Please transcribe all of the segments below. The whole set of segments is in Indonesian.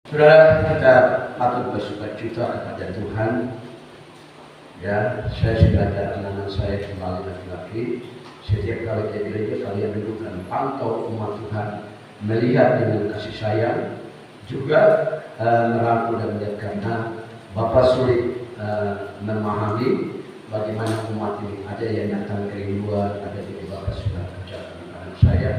Saudara, kita patut bersukacita kepada Tuhan. Ya, saya sudah ada anak-anak saya kembali laki-laki. Setiap kali ke gereja kalian duduk dan pantau umat Tuhan, melihat dengan kasih sayang, juga merangkul dan melihat karena Bapak sulit memahami bagaimana umat ini. Ada yang datang dari luar, ada yang Bapak sudah kerjakan anak saya.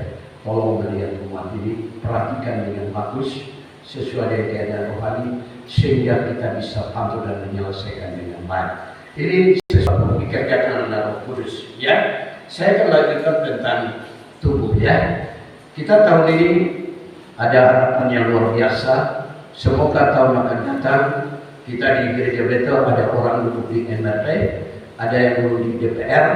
Tolong melihat umat ini, perhatikan dengan bagus sesuai dengan keadaan rohani sehingga kita bisa pantau dan menyelesaikan dengan baik. Ini sesuatu dikerjakan oleh Roh Kudus. Ya, saya akan lanjutkan tentang tubuh. Ya, kita tahun ini ada harapan yang luar biasa. Semoga tahun akan datang kita di Gereja Betel ada orang duduk di MRT, ada yang duduk di DPR,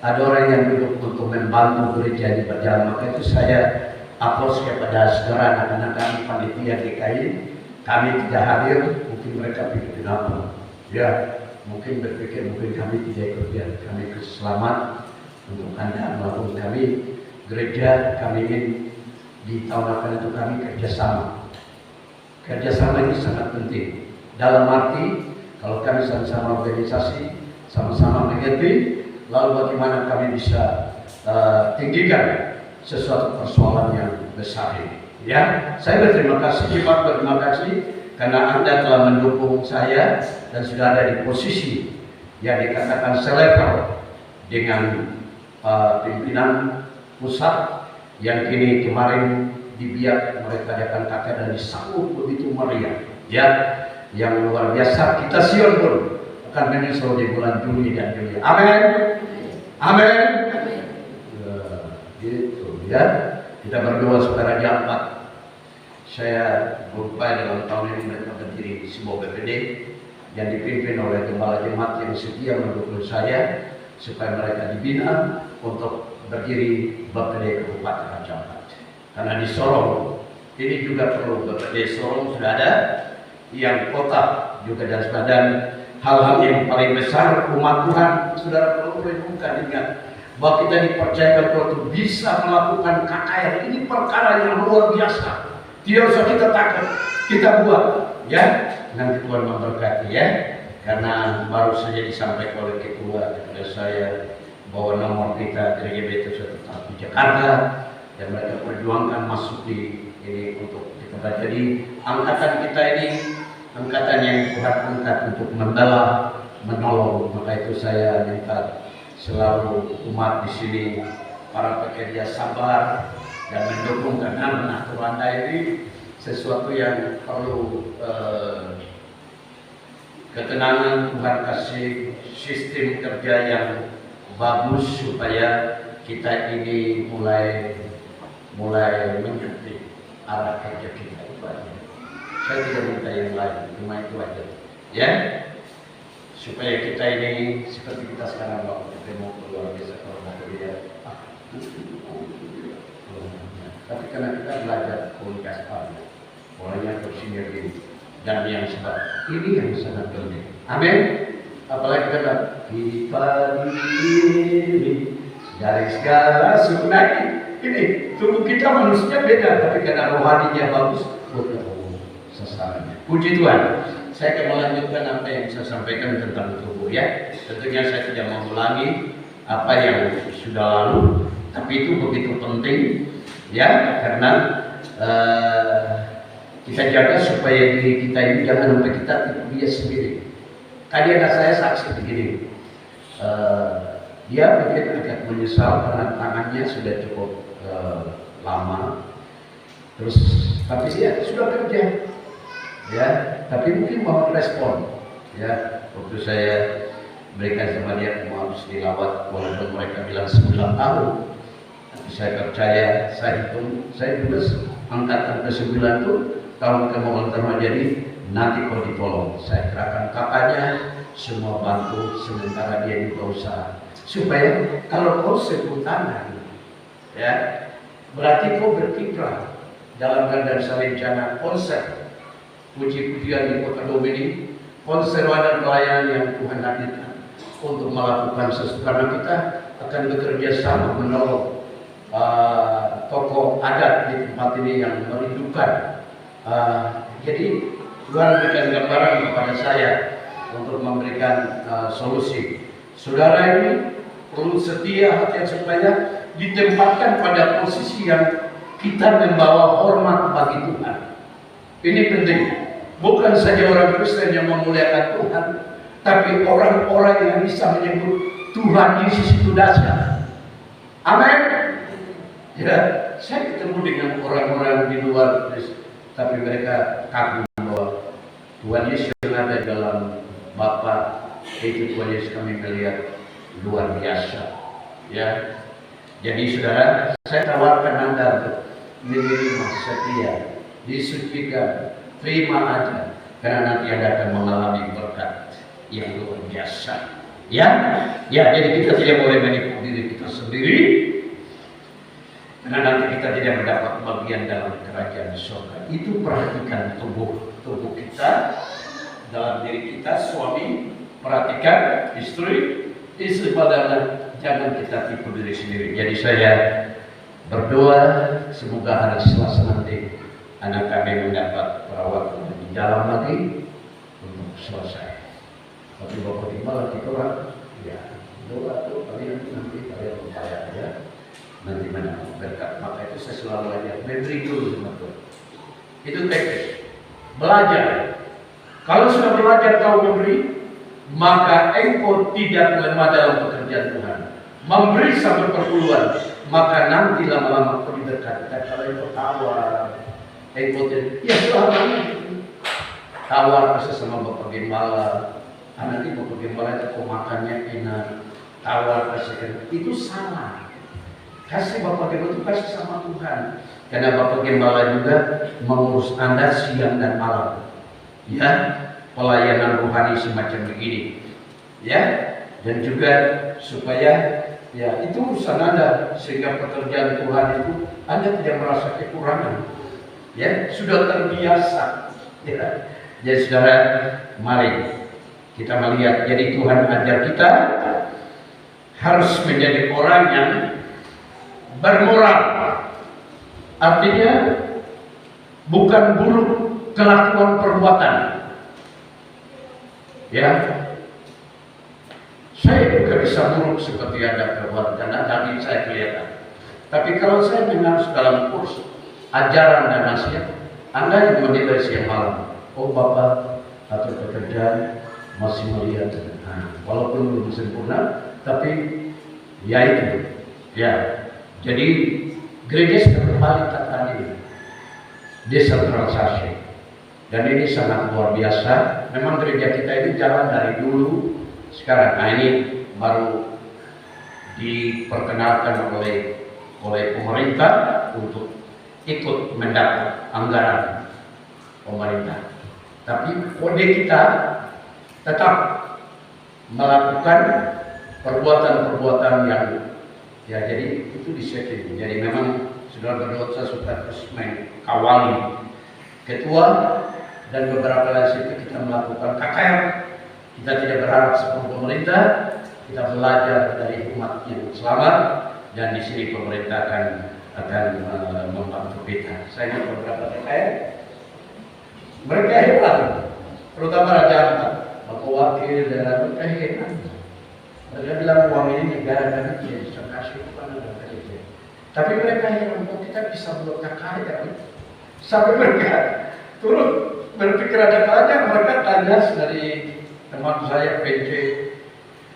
ada orang yang duduk untuk membantu gereja di berjalan. Maka itu saya aplaus kepada saudara anak-anak kami panitia DKI. Kami tidak hadir, mungkin mereka pikir kenapa? Ya, mungkin berpikir mungkin kami tidak ikut, ya. Kami selamat untuk Anda maupun kami gereja. Kami ingin di tahun akan itu kami kerjasama. Kerjasama ini sangat penting. Dalam arti kalau kami sama-sama organisasi, sama-sama mengerti, lalu bagaimana kami bisa tinggikan sesuatu persoalan yang besar ini. Ya, saya berterima kasih, berterima kasih karena Anda telah mendukung saya dan sudah ada di posisi yang dikatakan selevel dengan pimpinan pusat yang kini kemarin di Biak mereka adakan kakak dan disambut begitu meriah. Ya, yang luar biasa. Kita Sion pun akan menyusul di bulan Juni dan Juli. Amin. Amin. Gitu ya. Kita berdoa supaya diangkat. Saya berupaya dalam tahun ini mereka berdiri sebuah BPD yang dipimpin oleh gembala jemaat yang setia mendukung saya supaya mereka dibina untuk berdiri BPD Kabupaten Raja Ampat. Karena di Sorong ini juga perlu BPD Sorong sudah ada, yang kota juga dan hal-hal yang paling besar umat Tuhan saudara perlu renungkan, ingat bahwa kita dipercayakan untuk bisa melakukan KKR. Ini perkara yang luar biasa. Tidak usah kita takut, kita buat, ya. Nanti Tuhan memberkati, ya. Karena baru saja disampaikan oleh ketua kepada saya bahwa nomor kita Gereja Betel sudah tetap di Jakarta dan mereka perjuangkan masuk di ini untuk kita. Jadi angkatan kita ini angkatan yang Tuhan angkat untuk membela, menolong. Maka itu saya minta selalu umat di sini para pekerja sabar dan mendukung karena mengatur Anda ini sesuatu yang perlu ketenangan. Tuhan kasih sistem kerja yang bagus supaya kita ini mulai mengerti arah kerja kita itu aja. Saya tidak minta yang lain, cuma itu aja, ya. Supaya kita ini seperti kita sekarang waktu ketemu luar biasa kalau mau lihat. Tapi karena kita belajar komunikasi mulainya bersinergi dan yang sebab ini yang sangat penting. Amin. Apalagi kita ini dari segala sunnah ini tubuh kita manusia beda, tapi karena rohaninya bagus, sasarannya. Puji Tuhan. Saya akan melanjutkan apa yang saya sampaikan tentang tubuh, ya. Tentunya saya tidak mengulangi apa yang sudah lalu, tapi itu begitu penting, ya, karena kita jaga supaya diri kita ini jangan sampai kita tipu dia sendiri. Tadi anak saya saksi begini, dia mungkin agak menyesal karena tangannya sudah cukup lama, terus tapi dia sudah kerja. Ya, tapi mungkin mau respon, ya. Waktu saya berikan sama dia mau harus dilawat, walaupun mereka bilang 9 tahun, tapi saya percaya, saya hitung, saya juga angkatan ke-9 tuh tahun kemohonan terima. Jadi nanti kalau ditolong, saya kerahkan kakaknya, semua bantu sementara dia juga usaha, supaya kalau kau sebut tangan, ya, berarti kau berkiprah dalam keadaan rencana konser. Puji-pujian di Kota Domini, konser dan pelayanan yang Tuhan hadirkan untuk melakukan sesuatu, karena kita akan bekerja sama menolong tokoh adat di tempat ini yang merindukan Jadi Tuhan berikan gambaran kepada saya untuk memberikan solusi. Saudara ini perlu setia hati supaya ditempatkan pada posisi yang kita membawa hormat bagi Tuhan. Ini penting. Bukan saja orang Kristen yang memuliakan Tuhan, tapi orang-orang yang bisa menyebut Tuhan Yesus itu dahsyat. Amin. Ya, saya ketemu dengan orang-orang di luar Kristen, tapi mereka kagum bahwa Tuhan Yesus yang ada dalam Bapa itu Tuhan Yesus kami melihat luar biasa. Ya, jadi saudara, saya tawarkan Anda menerima setia, disucikan, terima aja, karena nanti Anda akan mengalami berkat yang luar biasa. Ya, jadi kita tidak boleh menipu diri kita sendiri, karena nanti kita tidak mendapat bagian dalam kerajaan surga. Itu perhatikan tubuh kita, dalam diri kita, suami perhatikan istri padahal jangan kita tipu diri sendiri. Jadi saya berdoa semoga hari Selasa nanti anak kami mendapat perawatan di dalam lagi untuk selesai. Tapi Bapak Gembala kita orang, ya doa tuh kalian nanti kalian percaya ya, nanti mendapat berkat. Maka itu saya selalu aja memberi dulu sama Tuhan. Itu teknis belajar. Kalau sudah belajar tahu memberi, maka engkau tidak lemah dalam pekerjaan Tuhan. Memberi sampai perpuluhan, maka nanti lama-lama kau diberkati. Kalau engkau tawar, engkau tidak, ya selama tawar sesama Bapak Gembala. Nanti Bapak Gembala itu kau makannya enak, tawar kasih, itu salah. Kasih Bapak Gembala itu kasih sama Tuhan, karena Bapak Gembala juga mengurus Anda siang dan malam. Ya, pelayanan rohani semacam begini, ya, dan juga supaya ya itu urusan Anda, sehingga pekerjaan Tuhan itu Anda tidak merasa kekurangan, ya, sudah terbiasa. Ya. Jadi saudara, mari kita melihat. Jadi Tuhan ajar kita harus menjadi orang yang bermoral, artinya bukan buruk kelakuan perbuatan. Ya, saya juga bisa buruk seperti ada perbuatan karena tadi saya kelihatan. Tapi kalau saya dengar dalam kurs ajaran dan nasihat, Anda yang menilai siang malam, oh Bapak atau pekerjaan masih melihat, walaupun belum sempurna, tapi ya itu, ya. Jadi gereja sudah kembali tadi desentralisasi. Dan ini sangat luar biasa. Memang gereja kita ini jalan dari dulu sekarang. Nah ini baru diperkenalkan oleh pemerintah untuk ikut mendapat anggaran pemerintah. Tapi kode kita tetap melakukan perbuatan-perbuatan yang ya jadi itu disetting. Jadi memang sudah berdoa sudah terus mengawali ketua dan beberapa lain itu kita melakukan KKR. Kita tidak berharap sepenuh pemerintah, kita belajar dari umat yang selamat, dan di sini pemerintah akan membantu kita. Saya ingat beberapa KKR, mereka hebat, terutama Raja Ampat, Bapak Wakil dan mereka hebat. Mereka bilang uang ini negara kami tidak bisa kasih kepada mereka. Tapi mereka hebat, kita bisa buat KKR, sampai mereka turun berpikir ada kalanya mereka tanya dari teman saya PC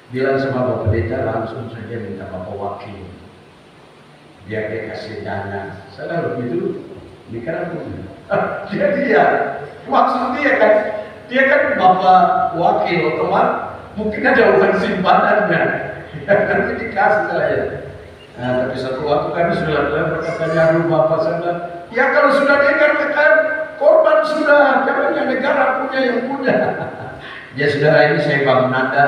bilang sama Bapak Pendeta langsung saja minta Bapak Wakil dia kasih dana. Saya lalu itu mikir aku jadi ya maksud dia kan Bapak Wakil otomatis mungkin ada uang simpanannya nanti dikasih saya. Nah, tapi satu waktu kami sudah berkatanya Bapak saya ya kalau sudah dengar KKR korban sudah, jangan negara punya yang punya. Ya saudara, ini saya bangun Anda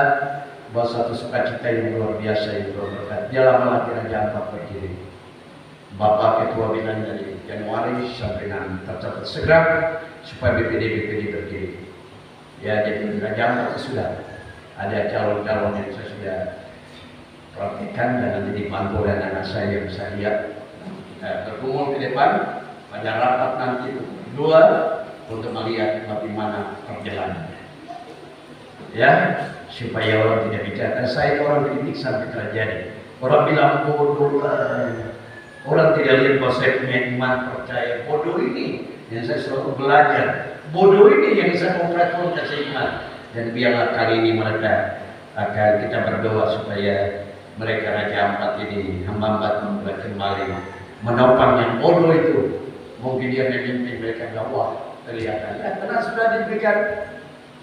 bahwa satu sukacita yang luar biasa yang berkat. Dia lama lagi Raja Ampat berdiri. Bapak Ketua Bina dari Januari sampai nanti tercatat segera supaya BPD berdiri. Ya jadi Raja Ampat sudah ada calon-calon yang saya sudah perhatikan dan nanti dibantu oleh anak saya yang bisa lihat. Kita berkumpul ke depan pada rapat nanti Dua, untuk melihat bagaimana perjalanannya. Ya, supaya orang tidak bicara. Saya orang dididik sampai terjadi. Orang bilang bodoh, orang tidak lihat bahwa saya punya iman, percaya. Bodoh ini yang saya selalu belajar. Bodoh ini yang saya konkretkan saya iman. Dan biarlah kali ini mereka akan kita berdoa supaya mereka Raja Ampat ini hamba membuat kembali menopang yang bodoh itu. Mungkin dia memimpin mereka gawah kelihatan. Ya, karena sudah diberikan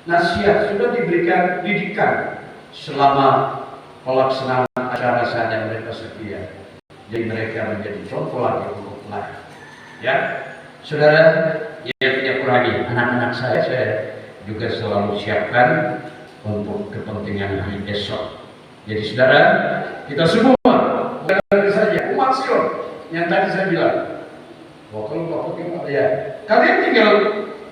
nasihat, sudah diberikan didikan selama pelaksanaan acara saja mereka setia. Jadi mereka menjadi contoh lagi untuk lain. Ya, saudara, ya tidak kurangi anak-anak saya juga selalu siapkan untuk kepentingan hari besok. Jadi saudara, kita semua bukan saja umat Sion yang tadi saya bilang. Kalau Bapak Ibu ya, kalian tinggal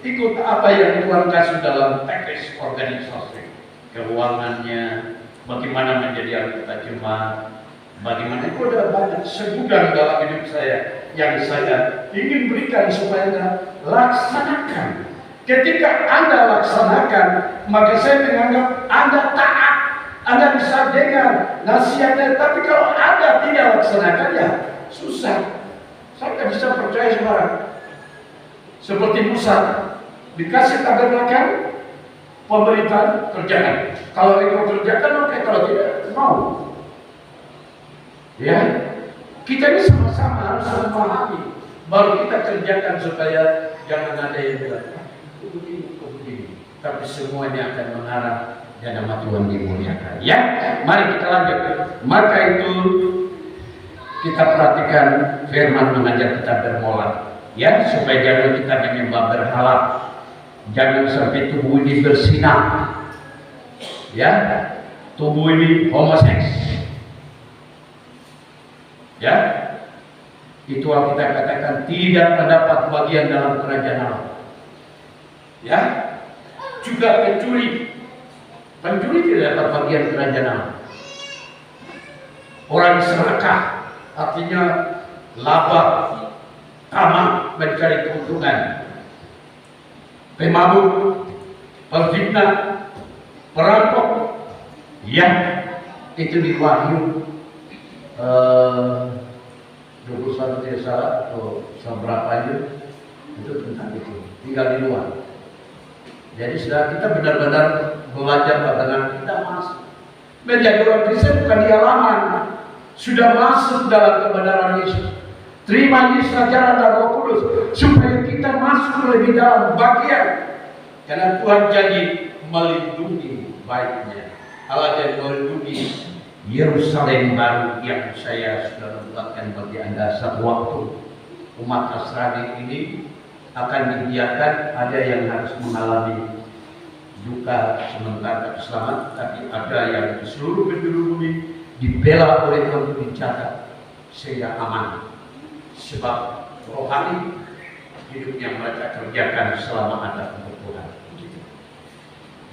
ikut apa yang Tuhan kasih dalam teknis organisasi, keuangannya, bagaimana menjadi anggota jemaat, bagaimana itu ada banyak segudang dalam hidup saya yang saya ingin berikan supaya Anda laksanakan. Ketika Anda laksanakan, maka saya menganggap Anda taat, Anda bisa dengar nasihatnya. Tapi kalau Anda tidak laksanakan, ya susah. Saya tidak bisa percaya sekarang. Seperti Musa, dikasih tabernakel, pemerintah kerjakan. Kalau engkau kerjakan, oke. Kalau tidak, mau. Ya, kita ini sama-sama harus memahami. Baru kita kerjakan supaya jangan ada yang bilang, begini. Tapi semuanya akan mengarah dan nama Tuhan dimuliakan. Ya, mari kita lanjut. Maka itu kita perhatikan firman mengajar kita bermolar, ya, supaya jangan kita menyembah berhala, jangan sampai tubuh ini bersinar, ya, tubuh ini homoseks, ya, itu kita katakan tidak mendapat bagian dalam kerajaan Allah, ya, juga pencuri tidak dapat bagian kerajaan Allah, orang serakah. Artinya laba, tamak mencari keuntungan, pemabuk, pemfitnah, perampok, ya, itu di Wahyu 21 tidak salah atau seberapa itu tentang itu, tinggal di luar. Jadi sudah kita benar-benar belajar bagaimana kita masuk menjadi orang Kristen bukan di halaman. Sudah masuk dalam kebenaran Yesus. Terima Yesus ajaran dan Roh Kudus supaya kita masuk lebih dalam bagian. Karena Tuhan jadi melindungi baiknya. Allah jadi melindungi Yerusalem baru yang saya sudah membuatkan bagi Anda satu waktu. Umat Nasrani ini akan dibiarkan, ada yang harus mengalami duka sementara selamat, tapi ada yang di seluruh penjuru bumi dibela oleh Tuhan untuk dicatat sehingga aman. Sebab rohani hidup yang mereka kerjakan selama ada untuk Tuhan.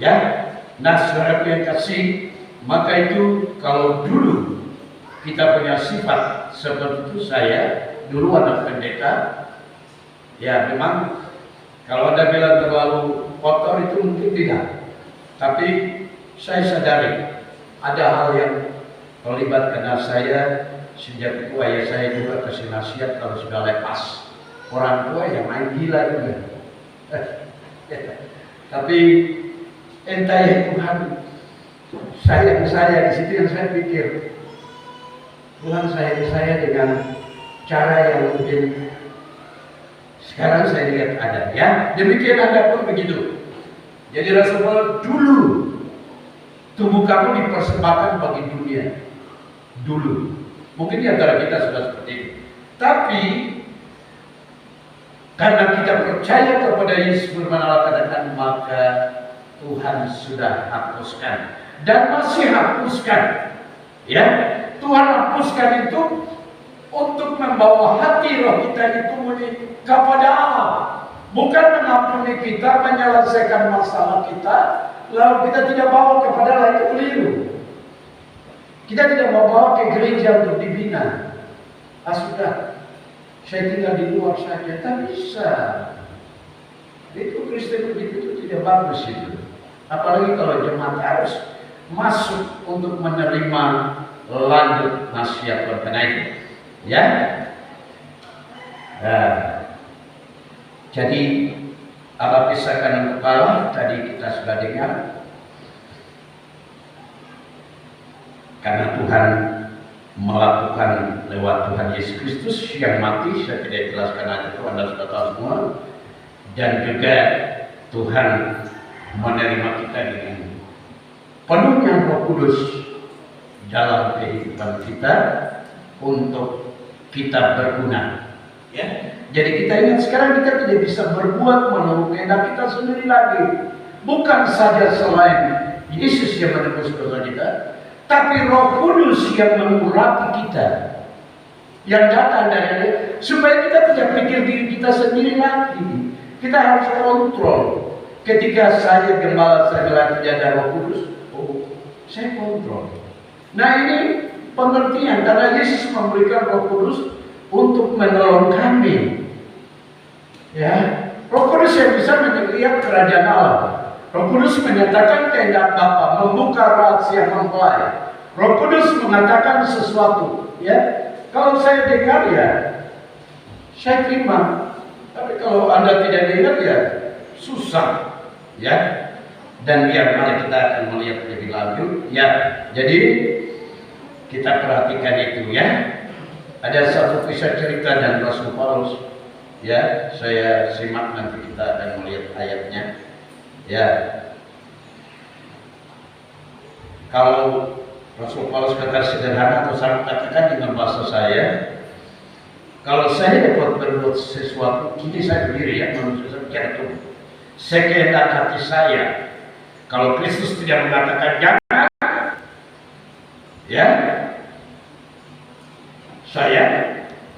Ya, nah saudara yang kasih, maka itu kalau dulu kita punya sifat seperti itu, saya dulu anak pendeta, ya memang kalau Anda bilang terlalu kotor itu mungkin tidak. Tapi saya sadari ada hal yang terlibat karena saya sejak itu ayah saya juga kasih nasihat kalau sudah lepas orang tua yang main gila juga. Tapi entah ya Tuhan, sayang saya di situ yang saya pikir Tuhan sayang saya dengan cara yang mungkin sekarang saya lihat ada, ya. Demikian Anda pun begitu. Jadi Rasulullah dulu tubuh kamu dipersembahkan bagi dunia. Dulu, mungkin di antara kita sudah seperti itu. Tapi karena kita percaya kepada Yesus firman Allah katakan, maka Tuhan sudah hapuskan dan masih hapuskan. Ya, Tuhan hapuskan itu untuk membawa hati roh kita itu kepada Allah, bukan mengampuni kita, menyelesaikan masalah kita, lalu kita tidak bawa kepada Allah, itu keliru. Kita tidak mau bawa ke gereja untuk dibina. Sudah, saya tinggal di luar saja, tak bisa. Itu Kristen begitu itu tidak bagus itu. Apalagi kalau jemaat harus masuk untuk menerima lanjut nasihat Tuhan itu. Ya. Nah, jadi Allah pisahkan kepala tadi kita sudah dengar. Karena Tuhan melakukan lewat Tuhan Yesus Kristus yang mati, saya tidak jelaskan aja, itu Anda sudah tahu semua. Dan juga Tuhan menerima kita dengan penuhnya Roh Kudus dalam kehidupan kita untuk kita berguna. Ya, jadi kita ingat sekarang kita tidak bisa berbuat menurut kehendak kita sendiri lagi. Bukan saja selain Yesus yang menebus dosa kita, tapi Roh Kudus yang mengurapi kita, yang datang dari Dia, supaya kita tidak pikir diri kita sendiri lagi. Kita harus kontrol. Ketika saya gembala, saya bilang tidak ada Roh Kudus, oh, saya kontrol. Nah ini pengertian, karena Yesus memberikan Roh Kudus untuk menolong kami. Ya, Roh Kudus yang bisa melihat kerajaan Allah. Roh Kudus menyatakan kehendak Bapa, membuka rahasia mempelai. Roh Kudus mengatakan sesuatu. Ya, kalau saya dengar ya, saya terima. Tapi kalau Anda tidak dengar ya, susah. Ya, dan biar mana kita akan melihat lebih lanjut. Ya, jadi kita perhatikan itu ya. Ada satu kisah cerita dan Rasul Paulus. Ya, saya simak nanti kita akan melihat ayatnya. Ya, kalau Rasul Paulus kata sederhana atau saya katakan dengan bahasa saya, kalau saya dapat berbuat sesuatu, ini saya sendiri ya, manusia secara tubuh, sekehendak hati saya. Kalau Kristus tidak mengatakan jangan, ya, saya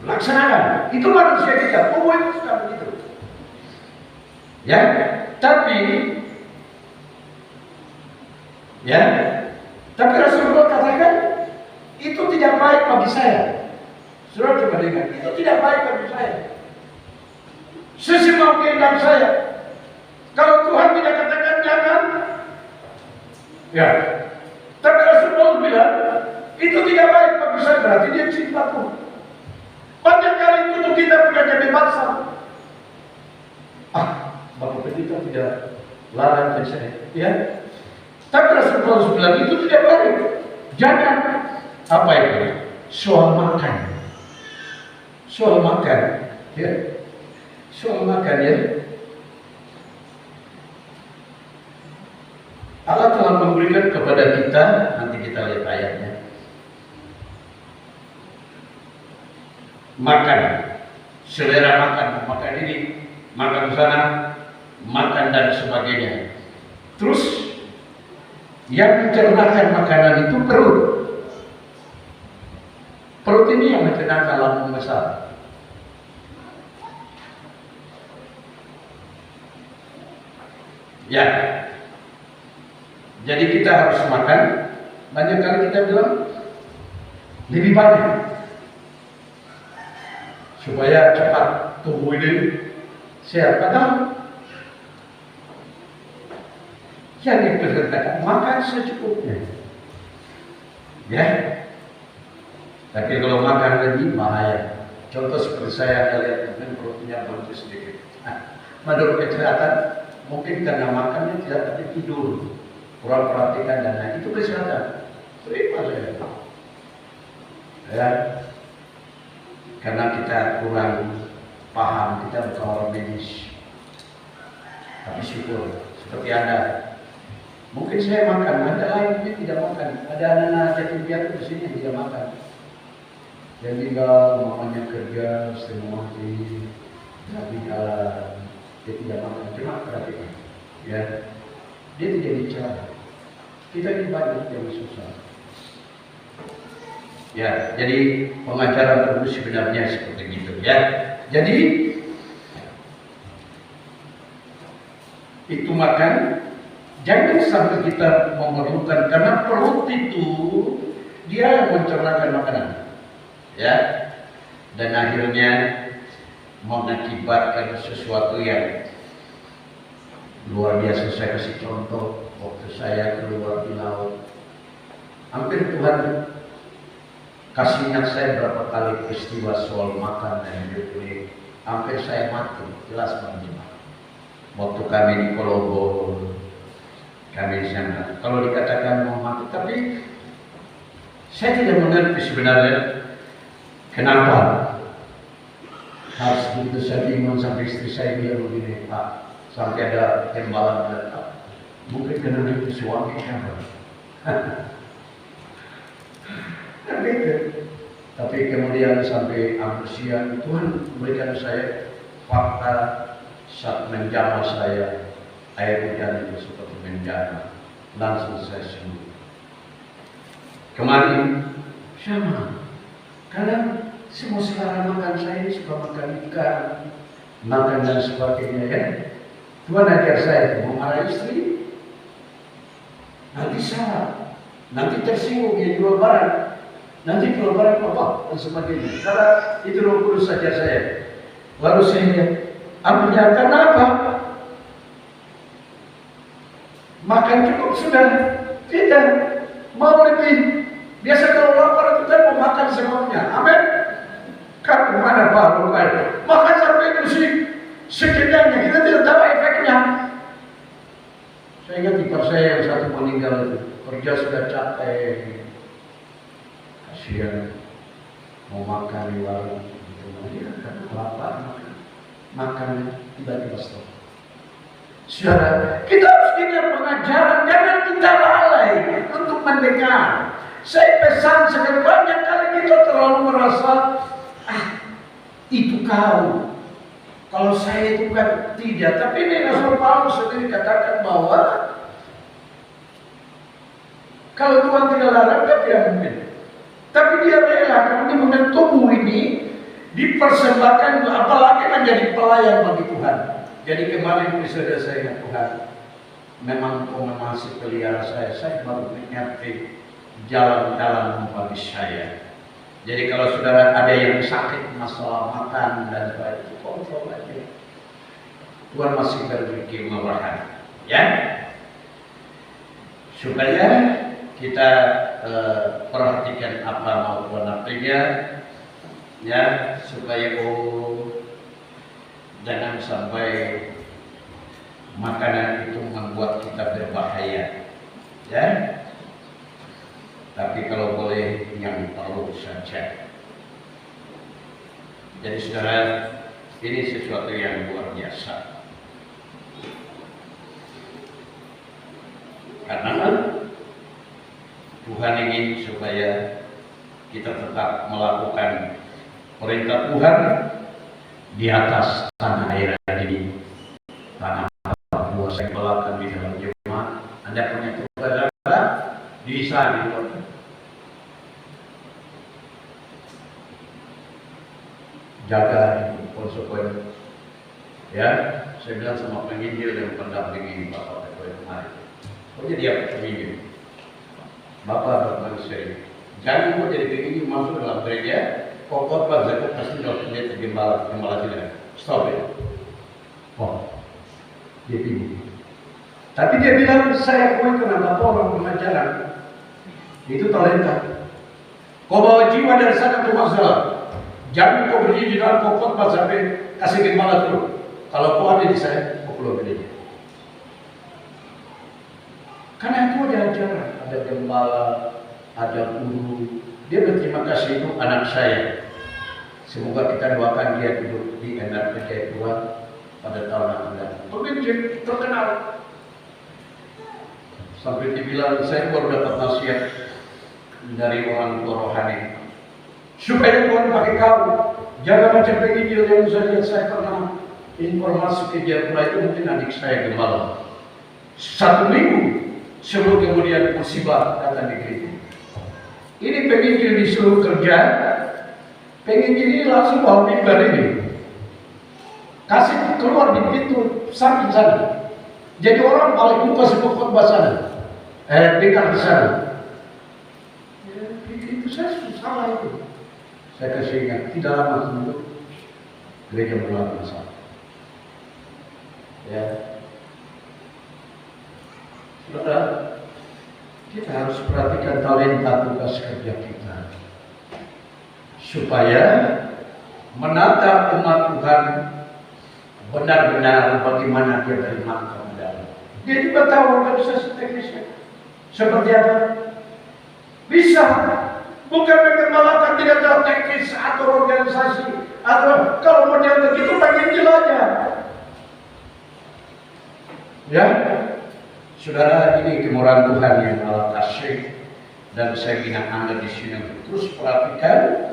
laksanakan. Itu manusia kita, tubuh itu sudah begitu. Ya, tapi Rasulullah katakan itu tidak baik bagi saya. Saudara coba dengar, itu tidak baik bagi saya. Sesemau kehendak saya. Kalau Tuhan tidak katakan jangan, ya. Tapi Rasulullah bilang itu tidak baik bagi saya, berarti dia cinta Tuhan. Banyak kali itu kita punya kebebasan. Bapak Pendeta tidak larang ke saya, ya. Tapi Rasulullah bilang itu tidak baik. Jangan apa itu? Soal makan. Soal makan, ya. Soal makan ya. Allah telah memberikan kepada kita, nanti kita lihat ayatnya. Makan, selera makan, makan ini, makan sana, makan dan sebagainya. Terus yang mencernakan makanan itu perut. Perut ini yang mencernakan lambung besar. Ya. Jadi kita harus makan. Banyak kali kita bilang lebih banyak supaya cepat tubuh ini sehat. Padahal yang diperintahkan makan secukupnya. Ya. Tapi kalau makan lebih bahaya. Contoh seperti saya lihat mungkin perutnya berhenti sedikit. Menurut kesehatan mungkin karena makannya tidak tapi tidur, kurang perhatikan dan lain itu kesehatan. Terima saya. Ya. Karena kita kurang paham, kita bukan orang medis. Tapi syukur seperti Anda. Mungkin saya makan, ada lainnya tidak makan. Ada anak-anak yatim piatu di sini yang tidak makan. Yang tinggal mamanya kerja setengah mati, tapi kalau dia tidak makan, cuma perhatikan. Ya, dia tidak bicara. Kita ini banyak yang susah. Ya, jadi pengajaran terus sebenarnya seperti itu. Ya, jadi itu makan. Jangan sampai kita memerlukan, karena perut itu dia yang mencernakan makanan, ya, dan akhirnya mengakibatkan sesuatu yang luar biasa. Saya kasih contoh waktu saya keluar di laut, hampir Tuhan kasih ingat saya berapa kali peristiwa soal makan dan hidup ini, hampir saya mati, jelas menimpa. Waktu kami di Kolombo, kami di sana, kalau dikatakan mau mati, tapi saya tidak mengerti sebenarnya kenapa harus begitu. Saya bingung sampai istri saya bilang begini, Pak, sampai ada tembalan datang, mungkin karena itu suami kan. Tapi kemudian sampai hampir siang, Tuhan memberikan saya fakta saat menjamah saya, air hujan itu seperti menjamah, langsung saya sembuh. Kemarin sama, karena semua selera makan saya ini suka makan ikan, makan dan sebagainya ya. Tuhan ajar saya mau marah istri, nanti salah, nanti tersinggung dia jual barang, nanti jual barang apa dan sebagainya. Karena itu Roh Kudus saja saya. Lalu saya ambilnya kenapa? Makan cukup sudah, tidak mau lebih. Biasa kalau lapar itu kan mau makan semuanya. Amin. Kan mana baru kan? Makan sampai itu sih sekedarnya kita tidak tahu efeknya. Saya ingat ipar saya yang satu meninggal itu, kerja sudah capek, kasihan, mau makan di warung itu dia kan lapar makan tiba-tiba stop. Saudara, kita harus dengar pengajaran, jangan kita lalai untuk mendengar. Saya pesan sekali, banyak kali kita terlalu merasa itu kau, kalau saya itu kan tidak. Tapi ini Rasul Paulus sendiri katakan bahwa kalau Tuhan tidak larang, dia tidak mungkin. Tapi dia rela karena momentum ini dipersembahkan, apalagi menjadi pelayan bagi Tuhan. Jadi kemarin episode saya dengan Tuhan, memang kau masih pelihara saya baru mengerti jalan-jalan bagi saya. Jadi kalau saudara ada yang sakit masalah makan dan sebagainya, kontrol aja. Tuhan masih beri kemurahan, ya. Supaya kita perhatikan apa mau Tuhan artinya, ya, supaya jangan sampai makanan itu membuat kita berbahaya, ya. Tapi kalau boleh yang perlu saja. Jadi saudara, ini sesuatu yang luar biasa. Karena Tuhan ingin supaya kita tetap melakukan perintah Tuhan di atas tanah air ini. Tanah Papua saya belakang di dalam jemaat. Anda punya saudara bisa di jaga konsekuensi. Ya, saya bilang sama penginjil yang pendampingi Bapak Ketua kemarin. Oh jadi apa penginjil? Bapak bermanusia. Jangan kok jadi penginjil masuk dalam gereja, kok khotbah zakat pasti kalau dia tergembala tidak. Stop ya. Oh, dia bingung. Tapi dia bilang saya akui kenapa orang pengajaran itu talenta. Kau bawa jiwa dari sana ke masalah. Jangan kau berdiri di dalam kokot sampai kasih gembala terus. Kalau kau ada di saya, kau keluar gereja. Karena itu ada ajaran, ada gembala, ada guru. Dia berterima kasih itu anak saya. Semoga kita doakan dia duduk di enak percaya Tuhan pada tahun akan datang. Pemimpin terkenal. Sampai dibilang saya baru dapat nasihat dari orang tua rohani. Supaya Tuhan pakai kau, jangan macam penginjil yang saya lihat. Saya pernah informasi ke Jayapura itu mungkin adik saya gembala. 1 minggu sebelum kemudian musibah datang di gereja. Ini penginjil disuruh kerja, penginjil ini langsung bawa mimbar ini, kasih keluar di pintu samping sana. Jadi orang paling muka sebuah khotbah sana, dekat di sana. Ya, itu saya salah itu. Saya kasih ingat, tidak lama sebelum gereja mulai masalah. Ya, Saudara, kita harus perhatikan talenta tugas kerja kita supaya menata umat Tuhan benar-benar bagaimana dia terima kemudahan. Dia juga tahu organisasi teknisnya seperti apa. Bisa, bukan mengemalakan tidak tahu teknis atau organisasi, atau kalau model begitu bagian jelajah. Ya, saudara, ini kemurahan Tuhan yang Allah kasih, dan saya ingin Anda di sini terus perhatikan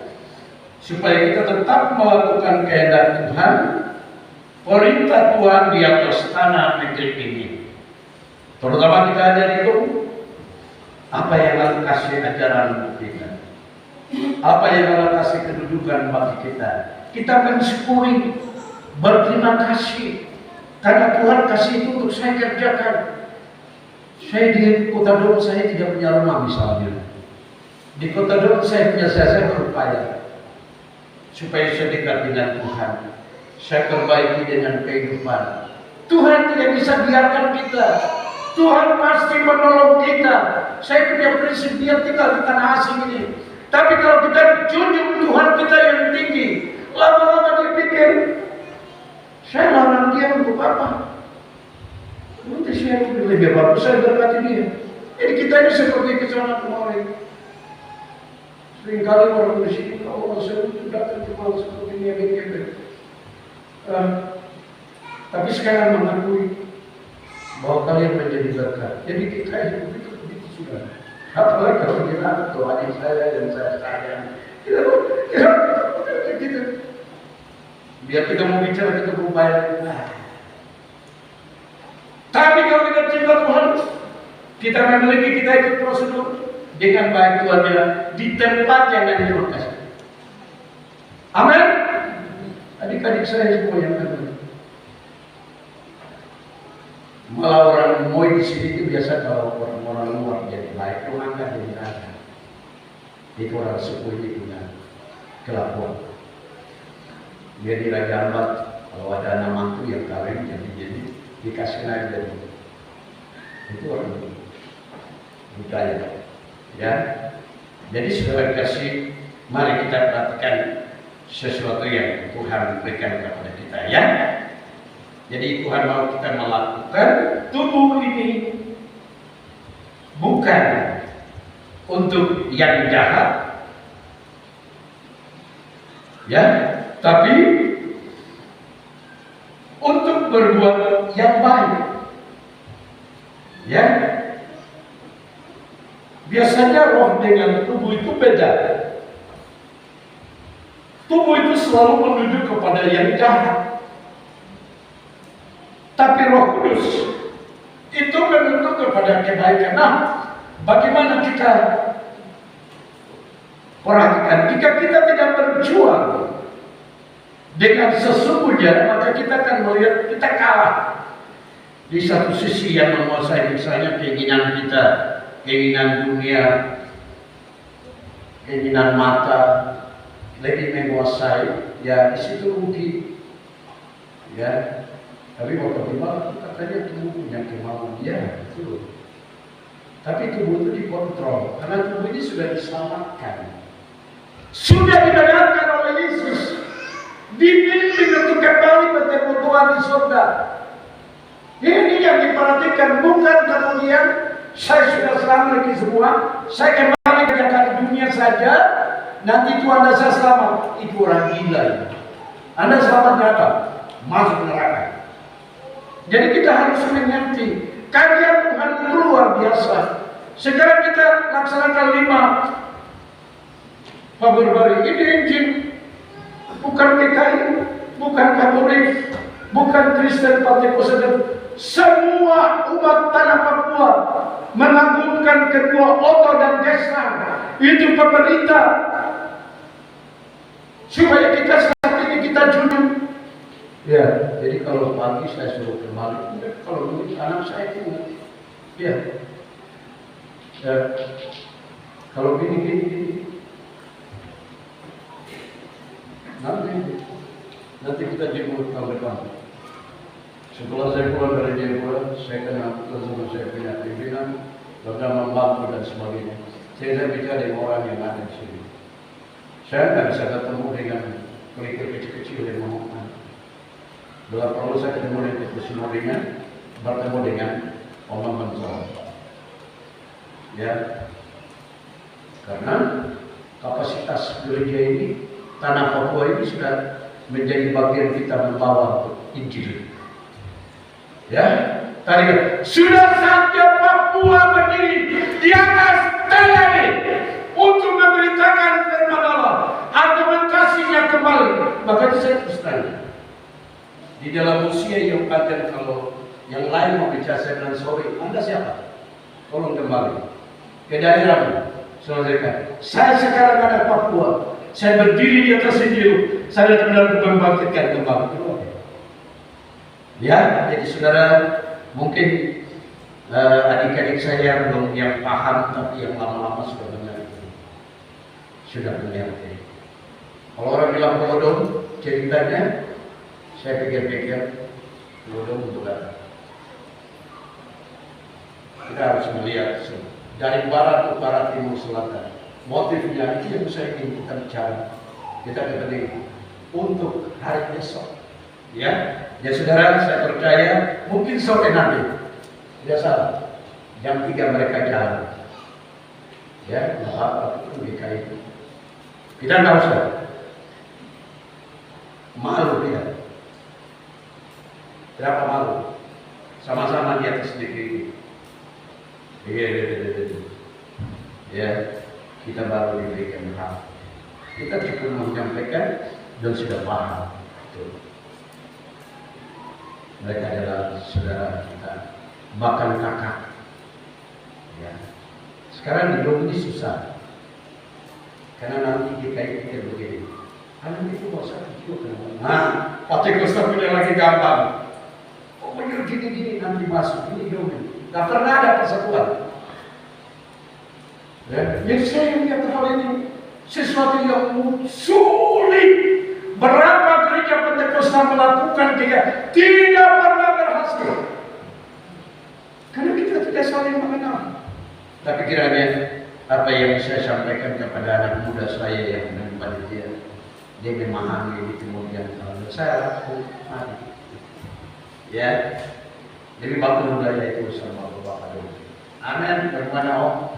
supaya kita tetap melakukan kehendak Tuhan, perintah Tuhan di atas tanah negeri ini. Terutama kita ada di apa yang Allah kasih ajaran untuk kita, apa yang Allah kasih kedudukan bagi kita. Kita mensyukuri, berterima kasih karena Tuhan kasih itu untuk saya kerjakan. Saya di Kota Dom saya tidak punya rumah misalnya. Di Kota Dom saya punya saya berupaya supaya saya dekat dengan Tuhan. Saya perbaiki dengan kehidupan. Tuhan tidak bisa biarkan kita. Tuhan pasti menolong kita. Saya punya prinsip dia tinggal di tanah asing ini. Tapi kalau kita junjung Tuhan kita yang tinggi, lama-lama dia pikir, saya larang dia untuk apa? Nanti saya lebih bagus, saya berkati dia. Jadi kita ini seperti kesana kemarin. Seringkali orang di sini, kalau saya itu datang cuma seperti ini yang begini. Tapi sekarang mengakui bahwa kalian menjadi berkat. Jadi kita hidup itu begitu sudah. Apalagi kalau kita atau adik saya dan saya sayang, kita biar kita mau bicara kita berupaya. Tapi kalau kita cinta Tuhan, kita memiliki kita ikut prosedur dengan baik. Tuhan bilang di tempat yang Anda kasih. Amin. Adik-adik saya semua yang kenal. Malah orang Moi di sini itu biasa kalau orang-orang luar jadi baik, orang kan jadi ada. Itu orang suku ini punya kelakuan. Dia di Raja Ambat, kalau ada anak mantu yang kawin jadi dikasih naik jadi. Itu orang budaya. Ya, jadi saudara kasih, mari kita perhatikan sesuatu yang Tuhan berikan kepada kita, ya. Jadi Tuhan mau kita melakukan tubuh ini bukan untuk yang jahat, ya, tapi untuk berbuat yang baik, ya. Biasanya roh dengan tubuh itu beda. Tubuh itu selalu menuju kepada yang jahat. Tapi Roh Kudus itu menuntut kepada kebaikan. Nah, bagaimana kita perhatikan? Jika kita tidak berjuang dengan sesungguhnya, maka kita akan melihat kita kalah. Di satu sisi yang menguasai misalnya keinginan kita, keinginan dunia, keinginan mata lebih menguasai, ya di situ rugi, ya. Tapi waktu itu katanya tubuh punya kemauan dia, betul. Tapi tubuh itu dikontrol, karena tubuh ini sudah diselamatkan, sudah dibenarkan oleh Yesus, dibimbing untuk kembali bertemu Tuhan di surga. Ini yang diperhatikan, bukan kemudian saya sudah selamat lagi semua, saya kembali ke dunia saja, nanti Tuhan Anda saya selamat. Itu orang gila ya. Anda selamatnya apa? Masuk neraka. Jadi kita harus mengerti karya Tuhan itu luar biasa. Sekarang kita laksanakan 5 Februari. Ini Injil, bukan PKI, bukan Katolik, bukan Kristen Pentakosta. Semua umat tanah Papua mengagungkan kedua Oto dan Desa. Itu pemerintah. Supaya kita saat ini kita junjung. Ya, jadi kalau pagi saya suruh kembali, kalau dulu anak saya itu, ya, kalau gini, nanti kita jemput tahun depan. Setelah saya pulang dari Jayapura, saya kenal sama saya punya pimpinan. program membantu dan sebagainya. Saya bicara dengan orang yang ada di sini. Saya nggak bisa ketemu dengan kulit kecil-kecil yang ngomong. Bila perlu saya ketemu dengan kesimpulannya, bertemu dengan Om Mansur. Ya, karena kapasitas gereja ini, tanah Papua ini sudah menjadi bagian kita membawa Injil. Ya, tadi sudah saatnya Papua berdiri di atas tele untuk memberitakan firman Allah atau mengkasihnya kembali. Makanya saya terus tanya, di dalam usia yang panjang, kalau yang lain mau bicara saya bilang sorry, Anda siapa? Tolong kembali ke daerahmu. Saya sekarang ada Papua. Saya berdiri di atas Injil. Saya benar-benar membangkitkan kembali. Ya, jadi saudara, mungkin adik-adik saya belum yang paham, tapi yang lama-lama sudah mengerti. Sudah mengerti. Kalau orang bilang bodoh, ceritanya, saya pikir-pikir bodoh untuk apa? Kita harus melihat dari barat, utara, timur, selatan. Motifnya itu yang saya ingin kita bicara. Kita kepentingan untuk hari besok. Ya, ya saudara, saya percaya mungkin sore nanti. Tidak salah. Jam 3 mereka jalan. Ya, apa itu DKI. Kita nggak usah malu tidak. Berapa malu? Sama-sama di atas DKI. Ya, kita baru diberikan hak. Kita cukup menyampaikan dan sudah paham. Mereka adalah saudara kita, bahkan kakak. Ya. Sekarang hidup ini susah, karena nanti DKI kita begini. Anak itu mau sakit juga. Nah, Pak Ustaz punya lagi gampang. Oh, bener gini-gini nanti masuk ini dong. Gak pernah ada persatuan. Ya, jadi saya lihat hal ini sesuatu yang sulit. Berapa gereja Pentakosta melakukan tidak pernah berhasil. Karena kita tidak saling mengenal. Tapi kiranya apa yang saya sampaikan kepada anak muda saya yang menempati dia memahami ini kemudian saya lakukan. Ya. Jadi waktu budaya itu sama Bapak dulu. Amin. Bagaimana Om?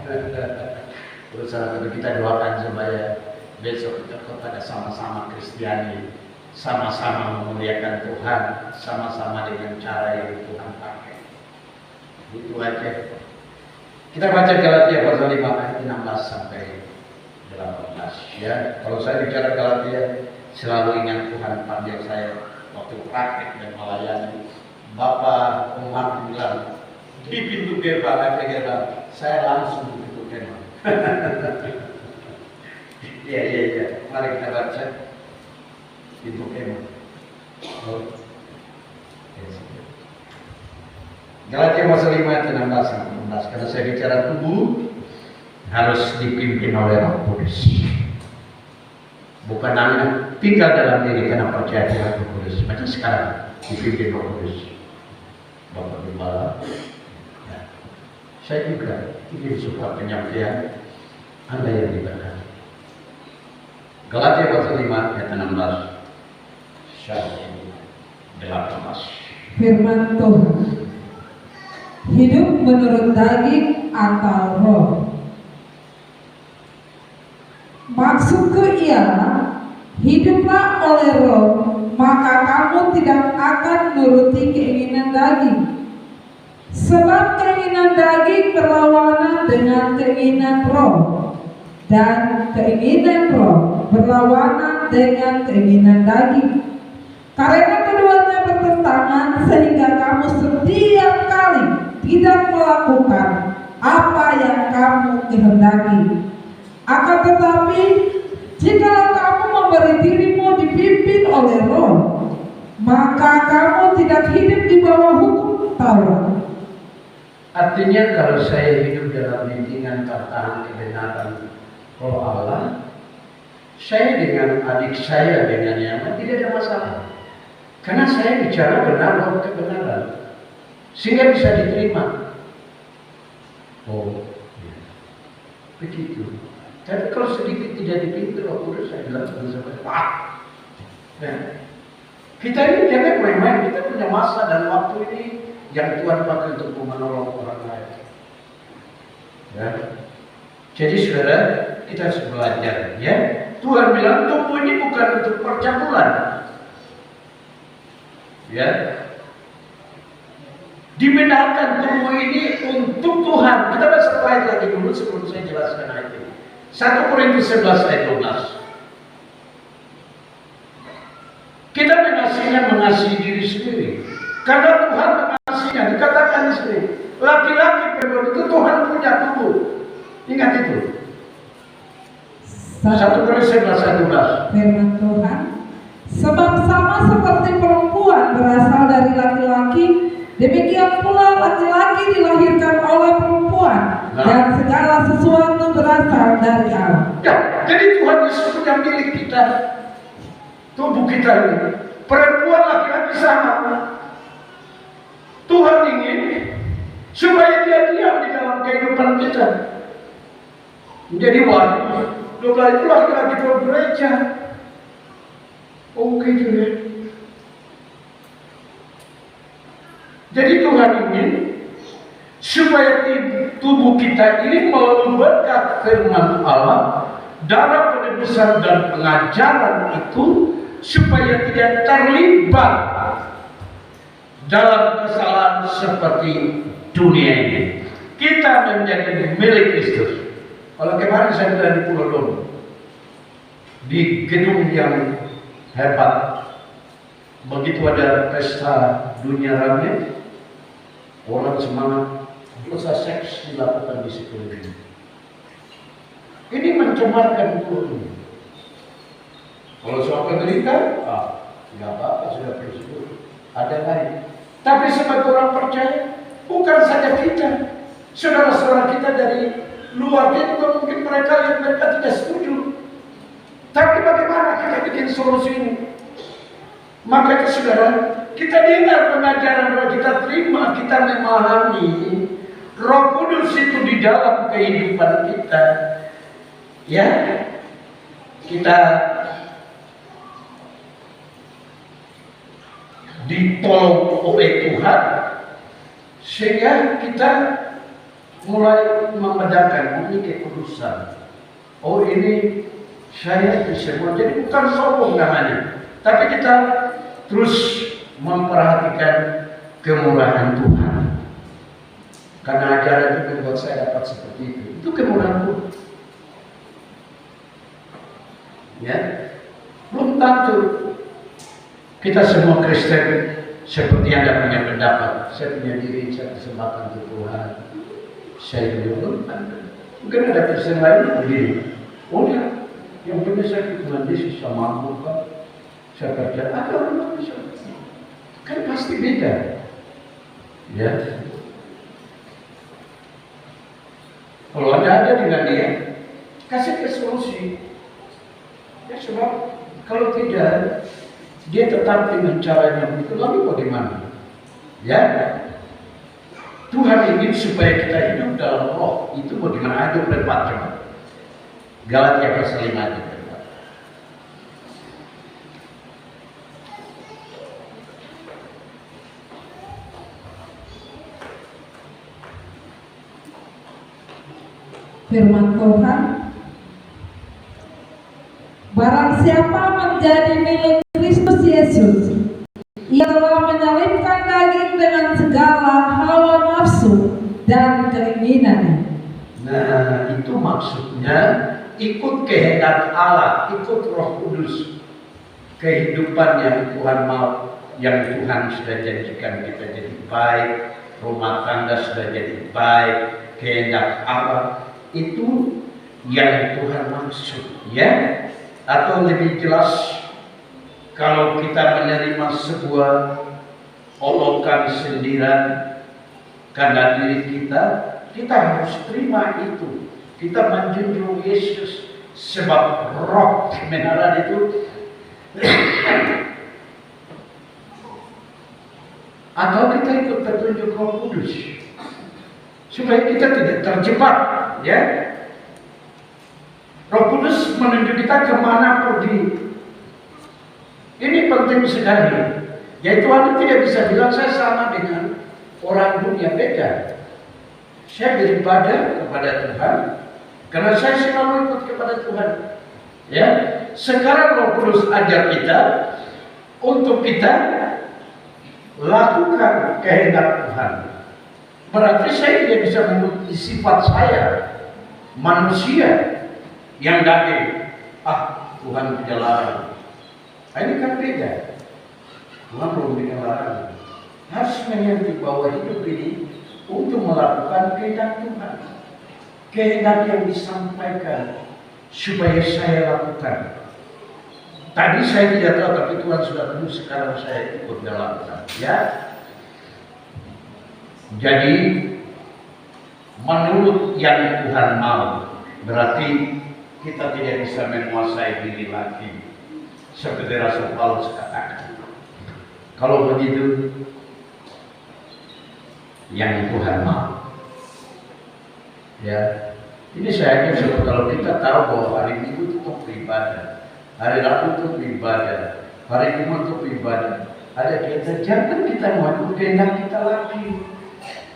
Berusaha kita doakan supaya besok kita kepada sama-sama Kristiani, sama-sama memuliakan Tuhan, sama-sama dengan cara yang Tuhan pakai. Itu aja. Kita baca Galatia pasal 5 ayat 16 sampai 18. Ya, kalau saya bicara Galatia, selalu ingat Tuhan panggil saya waktu praktek dan melayani. Bapak Umar bilang di pintu gerbang, saya langsung di pintu gerbang. Iya. Mari kita baca pintu gerbang. Galatia pasal 5 ayat 16 sampai 18. Karena saya bicara tubuh harus dipimpin oleh Roh Kudus. Bukan hanya tinggal dalam diri karena percaya dengan Roh Kudus. Macam sekarang dipimpin Roh Kudus. Bapak Gembala, ya. Saya juga ingin support penyampaian Anda yang diberkati. Galatia pasal 5 ayat 16 sampai 18. Firman Tuhan, hidup menurut daging atau roh. Maksudku ialah, hiduplah oleh roh, maka kamu tidak akan menuruti keinginan daging. Sebab keinginan daging berlawanan dengan keinginan roh, dan keinginan roh berlawanan dengan keinginan daging. Karena keduanya bertentangan, sehingga kamu setiap kali tidak melakukan apa yang kamu kehendaki. Akan tetapi, jika kamu memberi dirimu dipimpin oleh roh, maka kamu tidak hidup di bawah hukum Taurat. Artinya kalau saya hidup dalam bimbingan tentang kebenaran roh Allah, saya dengan adik saya dengan yang lain tidak ada masalah. Karena saya bicara benar roh kebenaran, sehingga bisa diterima. Oh, ya. Begitu. Tapi kalau sedikit tidak dipimpin Roh Kudus, saya bilang sama ya. Kita ini jangan main-main, kita punya masa dan waktu ini yang Tuhan pakai untuk menolong orang lain. Ya. Jadi saudara, kita harus belajar, ya. Tuhan bilang tubuh ini bukan untuk percabulan, ya. Dibenarkan tubuh ini untuk Tuhan. Kita baca ayat lagi dulu sebelum saya jelaskan ayat ini. 1 Korintus 11 ayat 12. Kita mengasihi diri sendiri. Karena Tuhan mengasihinya, dikatakan di sini, laki-laki perempuan itu Tuhan punya tubuh. Ingat itu. 1 Korintus 11 ayat 12. Firman Tuhan, sebab sama seperti perempuan berasal dari laki-laki, demikian pula laki-laki dilahirkan oleh perempuan, dan segala sesuatu berasal dari Allah. Ya, jadi Tuhan Yesus punya milik kita. Tubuh kita ini, perempuan laki-laki sama. Tuhan ingin supaya dia diam di dalam kehidupan kita, menjadi wali. Doa itu laki-laki dalam gereja. Oke gitu ya. Jadi Tuhan ingin supaya tubuh kita ini melalui berkat firman Allah, darah penebusan dan pengajaran itu, supaya tidak terlibat dalam kesalahan seperti dunia ini. Kita menjadi milik Kristus. Kalau kemarin saya berada di Pulau Dom, di gedung yang hebat, begitu ada pesta dunia ramai, orang semangat, dosa seks dilakukan di sekeliling. Ini mencemarkan pulau ini. Kalau soal penderitaan, nggak apa-apa, sudah bersyukur. Ada lain. Tapi sebagai orang percaya, bukan saja kita, saudara-saudara kita dari luar juga mungkin mereka tidak setuju. Tapi bagaimana kita bikin solusi ini? Maka itu saudara, kita dengar pengajaran Roh, kita terima, kita memahami Roh Kudus itu di dalam kehidupan kita. Ya, kita ditolong oleh Tuhan, sehingga kita mulai membedakan ini kekudusan. Oh, ini saya bisa buat. Jadi bukan sombong namanya, tapi kita terus memperhatikan kemurahan Tuhan. Karena ajaran itu membuat saya dapat seperti itu. Itu kemurahan Tuhan. Ya, belum tentu kita semua Kristen seperti Anda punya pendapat, saya punya diri, saya persembahkan untuk Tuhan. Saya belum tentu. Mungkin ada Kristen lain begini. Oh ya, yang punya saya Tuhan Yesus sama aku kan, saya kerja. Ada orang bisa, kan pasti beda. Ya. Kalau ada dengan dia, kasih ke solusi. Ya, sebab kalau tidak, dia tetap dengan caranya begitu, lalu bagaimana? Ya, Tuhan ingin supaya kita hidup dalam Roh. Itu bagaimana? Ayo berdebat coba. Galatia pasal 5 aja berdebat. Firman Tuhan, barang siapa menjadi milik Kristus Yesus, ia telah menyalibkan daging dengan segala hawa nafsu dan keinginannya. Nah, itu maksudnya ikut kehendak Allah, ikut Roh Kudus. Kehidupan yang Tuhan mau, yang Tuhan sudah janjikan kita jadi baik, rumah tangga sudah jadi baik, kehendak Allah, itu yang Tuhan maksud, ya. Atau lebih jelas, kalau kita menerima sebuah olokan sendiran karena diri kita, kita harus terima itu. Kita menjunjung Yesus sebab Roh kebenaran itu. Atau kita ikut petunjuk Roh Kudus. supaya kita tidak terjebak, ya. Roh Kudus menunjuk kita kemana pergi. Ini penting sekali. Yaitu Anda tidak bisa bilang saya sama dengan orang dunia, beda. Saya beribadah kepada Tuhan karena saya selalu ikut kepada Tuhan. Ya, sekarang Roh Kudus ajar kita untuk kita lakukan kehendak Tuhan. Berarti saya tidak bisa mengikuti sifat saya manusia yang daging. Tuhan tidak larang. Ini kan beda. Tuhan belum bikin larangan. Harus mengerti bahwa hidup ini untuk melakukan kehendak Tuhan. Kehendak yang disampaikan supaya saya lakukan. Tadi saya tidak tahu, tapi Tuhan sudah tahu, sekarang saya ikut dalamnya. Ya. Jadi menurut yang Tuhan mau, berarti kita tidak bisa menguasai diri lagi. Seperti Rasul Paulus katakan. Kalau begitu, yang Tuhan mau. Ya, ini saya yakin kalau kita tahu bahwa hari Minggu itu untuk beribadah, hari Rabu untuk beribadah, hari Jumat untuk beribadah, ada kita, jangan kita mau kehendak kita lagi.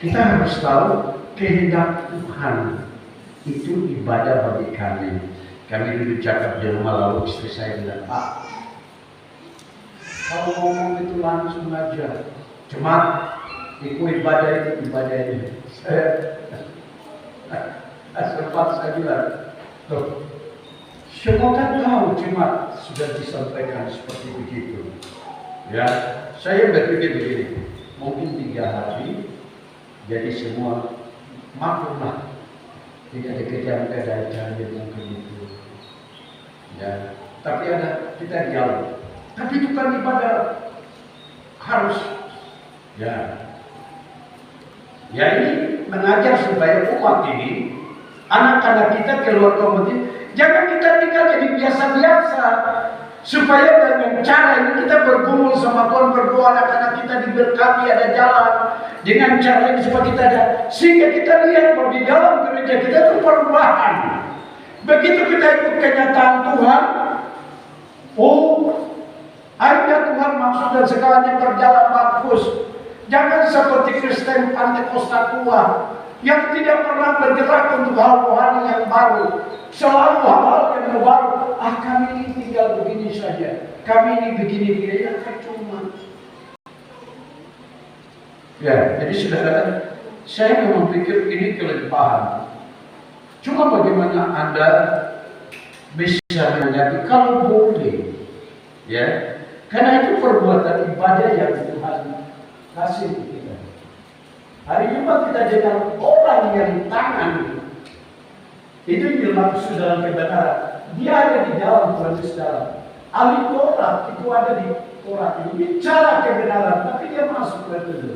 Kita harus tahu kehendak Tuhan itu ibadah bagi kami. Kami dulu cakap di rumah, lalu istri saya bilang, Pak, kalau ngomong itu langsung aja, cuma ikut ibadah ini. Sempat saya bilang, semua kan tahu, cuma sudah disampaikan seperti begitu. Ya, saya berpikir begini, mungkin 3 hari, jadi semua maklumlah, tidak dikejar-kejar mungkin itu. Ya, tapi ada kita dialog. Tapi itu kan ibadah harus. Ya, ini mengajar supaya umat ini, anak-anak kita keluar kompetisi, jangan kita tinggal jadi biasa-biasa. Supaya dengan cara ini kita bergumul sama Tuhan, berdoa, anak-anak kita diberkati, ada jalan. Dengan cara ini supaya kita ada, sehingga kita lihat bahwa di dalam gereja kita itu perubahan. Begitu kita ikut kenyataan Tuhan, akhirnya Tuhan maksud dan segalanya berjalan bagus. Jangan seperti Kristen Pantekosta tua yang tidak pernah bergerak untuk hal rohani yang baru. Selalu hal-hal yang baru. Kami ini tinggal begini saja. Kami ini begini-begini. Ya, percuma. Ya, jadi saudara, saya memang pikir ini kelimpahan. Cuma bagaimana Anda bisa mengerti kalau boleh, ya, karena itu perbuatan ibadah yang Tuhan kasih kita. Hari Jumat kita dengar orang yang tangan itu dimaksud dalam kebenaran. Dia ada di dalam Tuhan Yesus dalam. Ahli Taurat itu ada di Taurat ini bicara kebenaran, tapi dia masuk ke itu.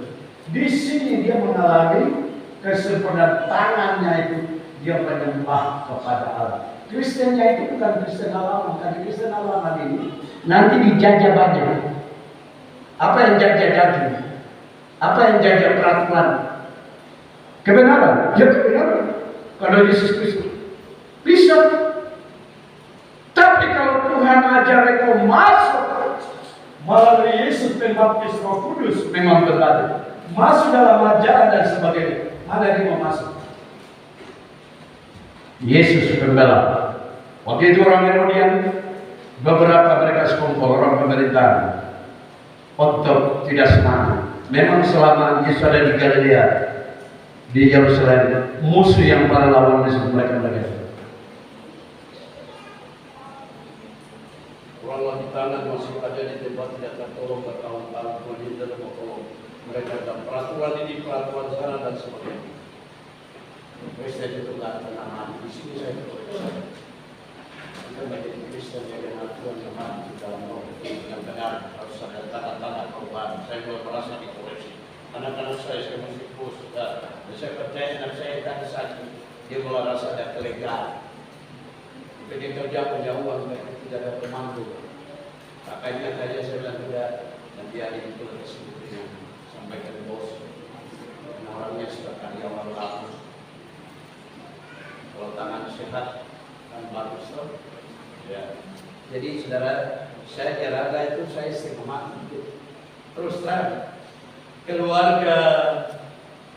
Di sini dia mengalami kesempurnaan tangannya itu. Dia menyembah kepada Allah. Kristennya itu bukan Kristen Alaman, karena Kristen Alaman ini nanti dijajah banyak. Apa yang jajah daging? Apa yang jajah peraturan? Kebenaran, ya kebenaran. Kalau Yesus Kristus bisa. Tapi kalau Tuhan ajar kau masuk melalui Yesus Pembaptis Roh Kudus, memang berbeda. Masuk dalam ajaran dan sebagainya. Mana dia mau masuk? Yesus Pembela. Waktu itu orang Herodian, beberapa mereka sekumpul orang pemerintahan untuk tidak senang. Memang selama Yesus ada di Galilea, di Yerusalem, musuh yang para lawan Yesus mereka. Orang wanita masih ada di tempat tidak tertolong bertahun-tahun, kemudian tidak tertolong. Mereka dalam peraturan ini, peraturan sana dan sebagainya. Kristen itu tidak pernah mati. Di sini saya berkata, kita menjadi Kristen yang dengan Tuhan yang mati dalam yang benar harus ada tanda-tanda perubahan. Saya belum merasa dikoreksi. Anak-anak saya masih putus. Saya percaya dan saya tadi saja dia mulai rasa ada kelegaan. Jadi kerja penjauhan mereka tidak ada pemandu. Makanya saja saya bilang tidak, dan dia itu lebih sibuk dengan sampaikan bos. Orangnya sudah karyawan lama. sehat dan bagus toh. Ya. Jadi saudara, saya Erangga itu saya setengah mati. Terus terang, keluarga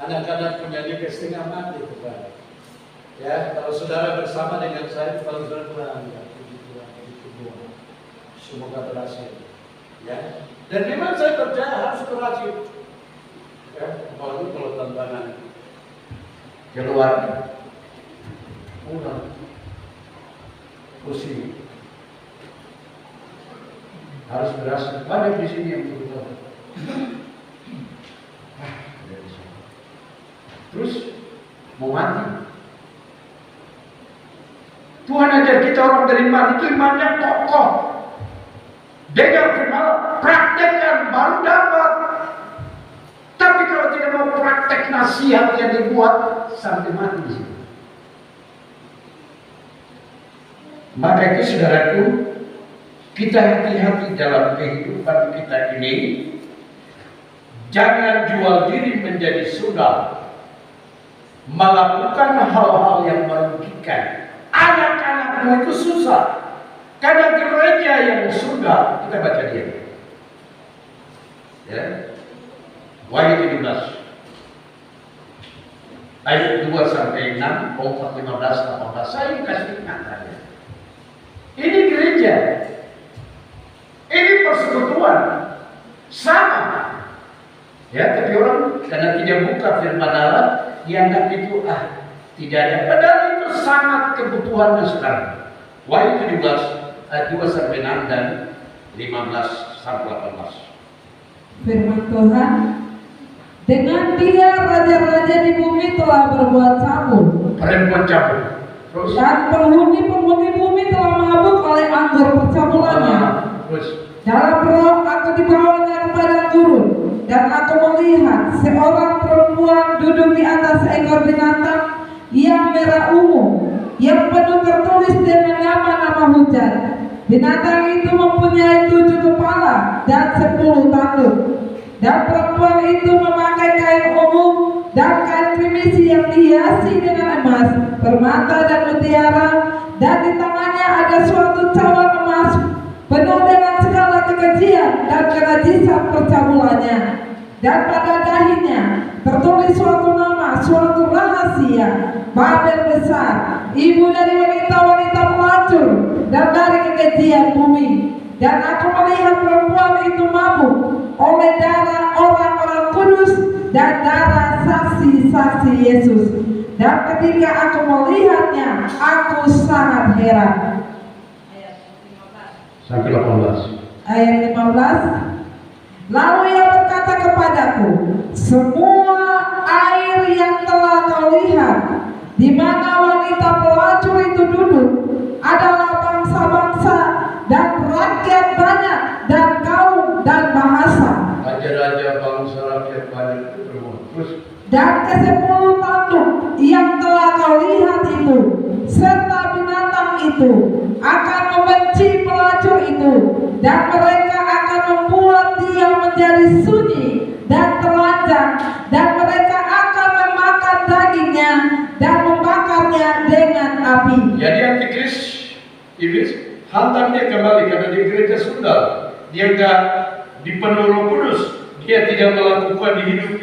anak-anak menjadi setengah mati saudara. Ya, kalau saudara bersama dengan saya, kalau saudara kurang, ya, begitu. Semoga berhasil. Ya. Dan memang saya percaya harus berhasil. Ya, apalagi kalau tantangan keluar, pulang, pusing, harus berhasil. Banyak di sini yang berusaha. Terus mau mati. Tuhan ajar kita orang beriman itu imannya kokoh. Dengar firman, praktekkan baru dapat. Tapi kalau tidak mau praktek nasihat yang dibuat sampai mati di sini. Maka itu saudaraku, kita hati-hati dalam kehidupan kita ini. Jangan jual diri menjadi sundal, melakukan hal-hal yang merugikan. Anak-anakmu itu susah, karena gereja yang sundal, kita baca dia. Ya. Wahyu 17 ayat 2 sampai 6, 4, 15, 18. Saya kasih ingatannya. Ini gereja, ini persekutuan sama. Ya, tapi orang karena tidak buka firman Allah, dianggap itu tidak ada. Padahal itu sangat kebutuhannya sekarang. Wahyu 17 ayat 2 sampai 6 dan 15 sampai 18. Firman Tuhan, dengan dia raja-raja di bumi telah berbuat cabul. Perempuan cabul. Terus. Dan penghuni-penghuni bumi telah mabuk oleh anggur percabulannya. Terus. Dalam roh aku dibawanya kepada gurun, dan aku melihat seorang perempuan duduk di atas seekor binatang yang merah ungu, yang penuh tertulis dengan nama-nama hujan. Binatang itu mempunyai 7 kepala dan 10 tanduk. Dan perempuan itu memakai kain ungu dan kain trimisi yang dihiasi dengan emas, permata dan mutiara, dan di tangannya ada suatu cawan emas penuh dengan segala kekejian dan kenajisan percabulannya. Dan pada dahinya tertulis suatu nama, suatu rahasia, Babel besar, ibu dari wanita-wanita pelacur dan dari kekejian bumi. Dan aku melihat perempuan itu mabuk oleh darah orang-orang kudus dan darah saksi-saksi Yesus. Dan ketika aku melihatnya, aku sangat heran. Sampai 18. Ayat 15. Lalu ia berkata kepadaku, semua air yang telah kau lihat, di mana wanita pelacur itu duduk, adalah bangsa-bangsa dan rakyat banyak dan kaum dan bahasa. Raja-raja bangsa rakyat banyak itu terus. Dan ke-10 tanduk yang telah kau lihat itu, serta binatang itu, akan membenci pelacur itu, dan mereka akan membuat dia menjadi sunyi dan telanjang, dan mereka akan memakan dagingnya dan membakarnya dengan api. Jadi antikris, iblis, hantam dia kembali karena dia gereja sundal. Dia enggak dipenuhi Roh Kudus. Dia tidak melakukan hidup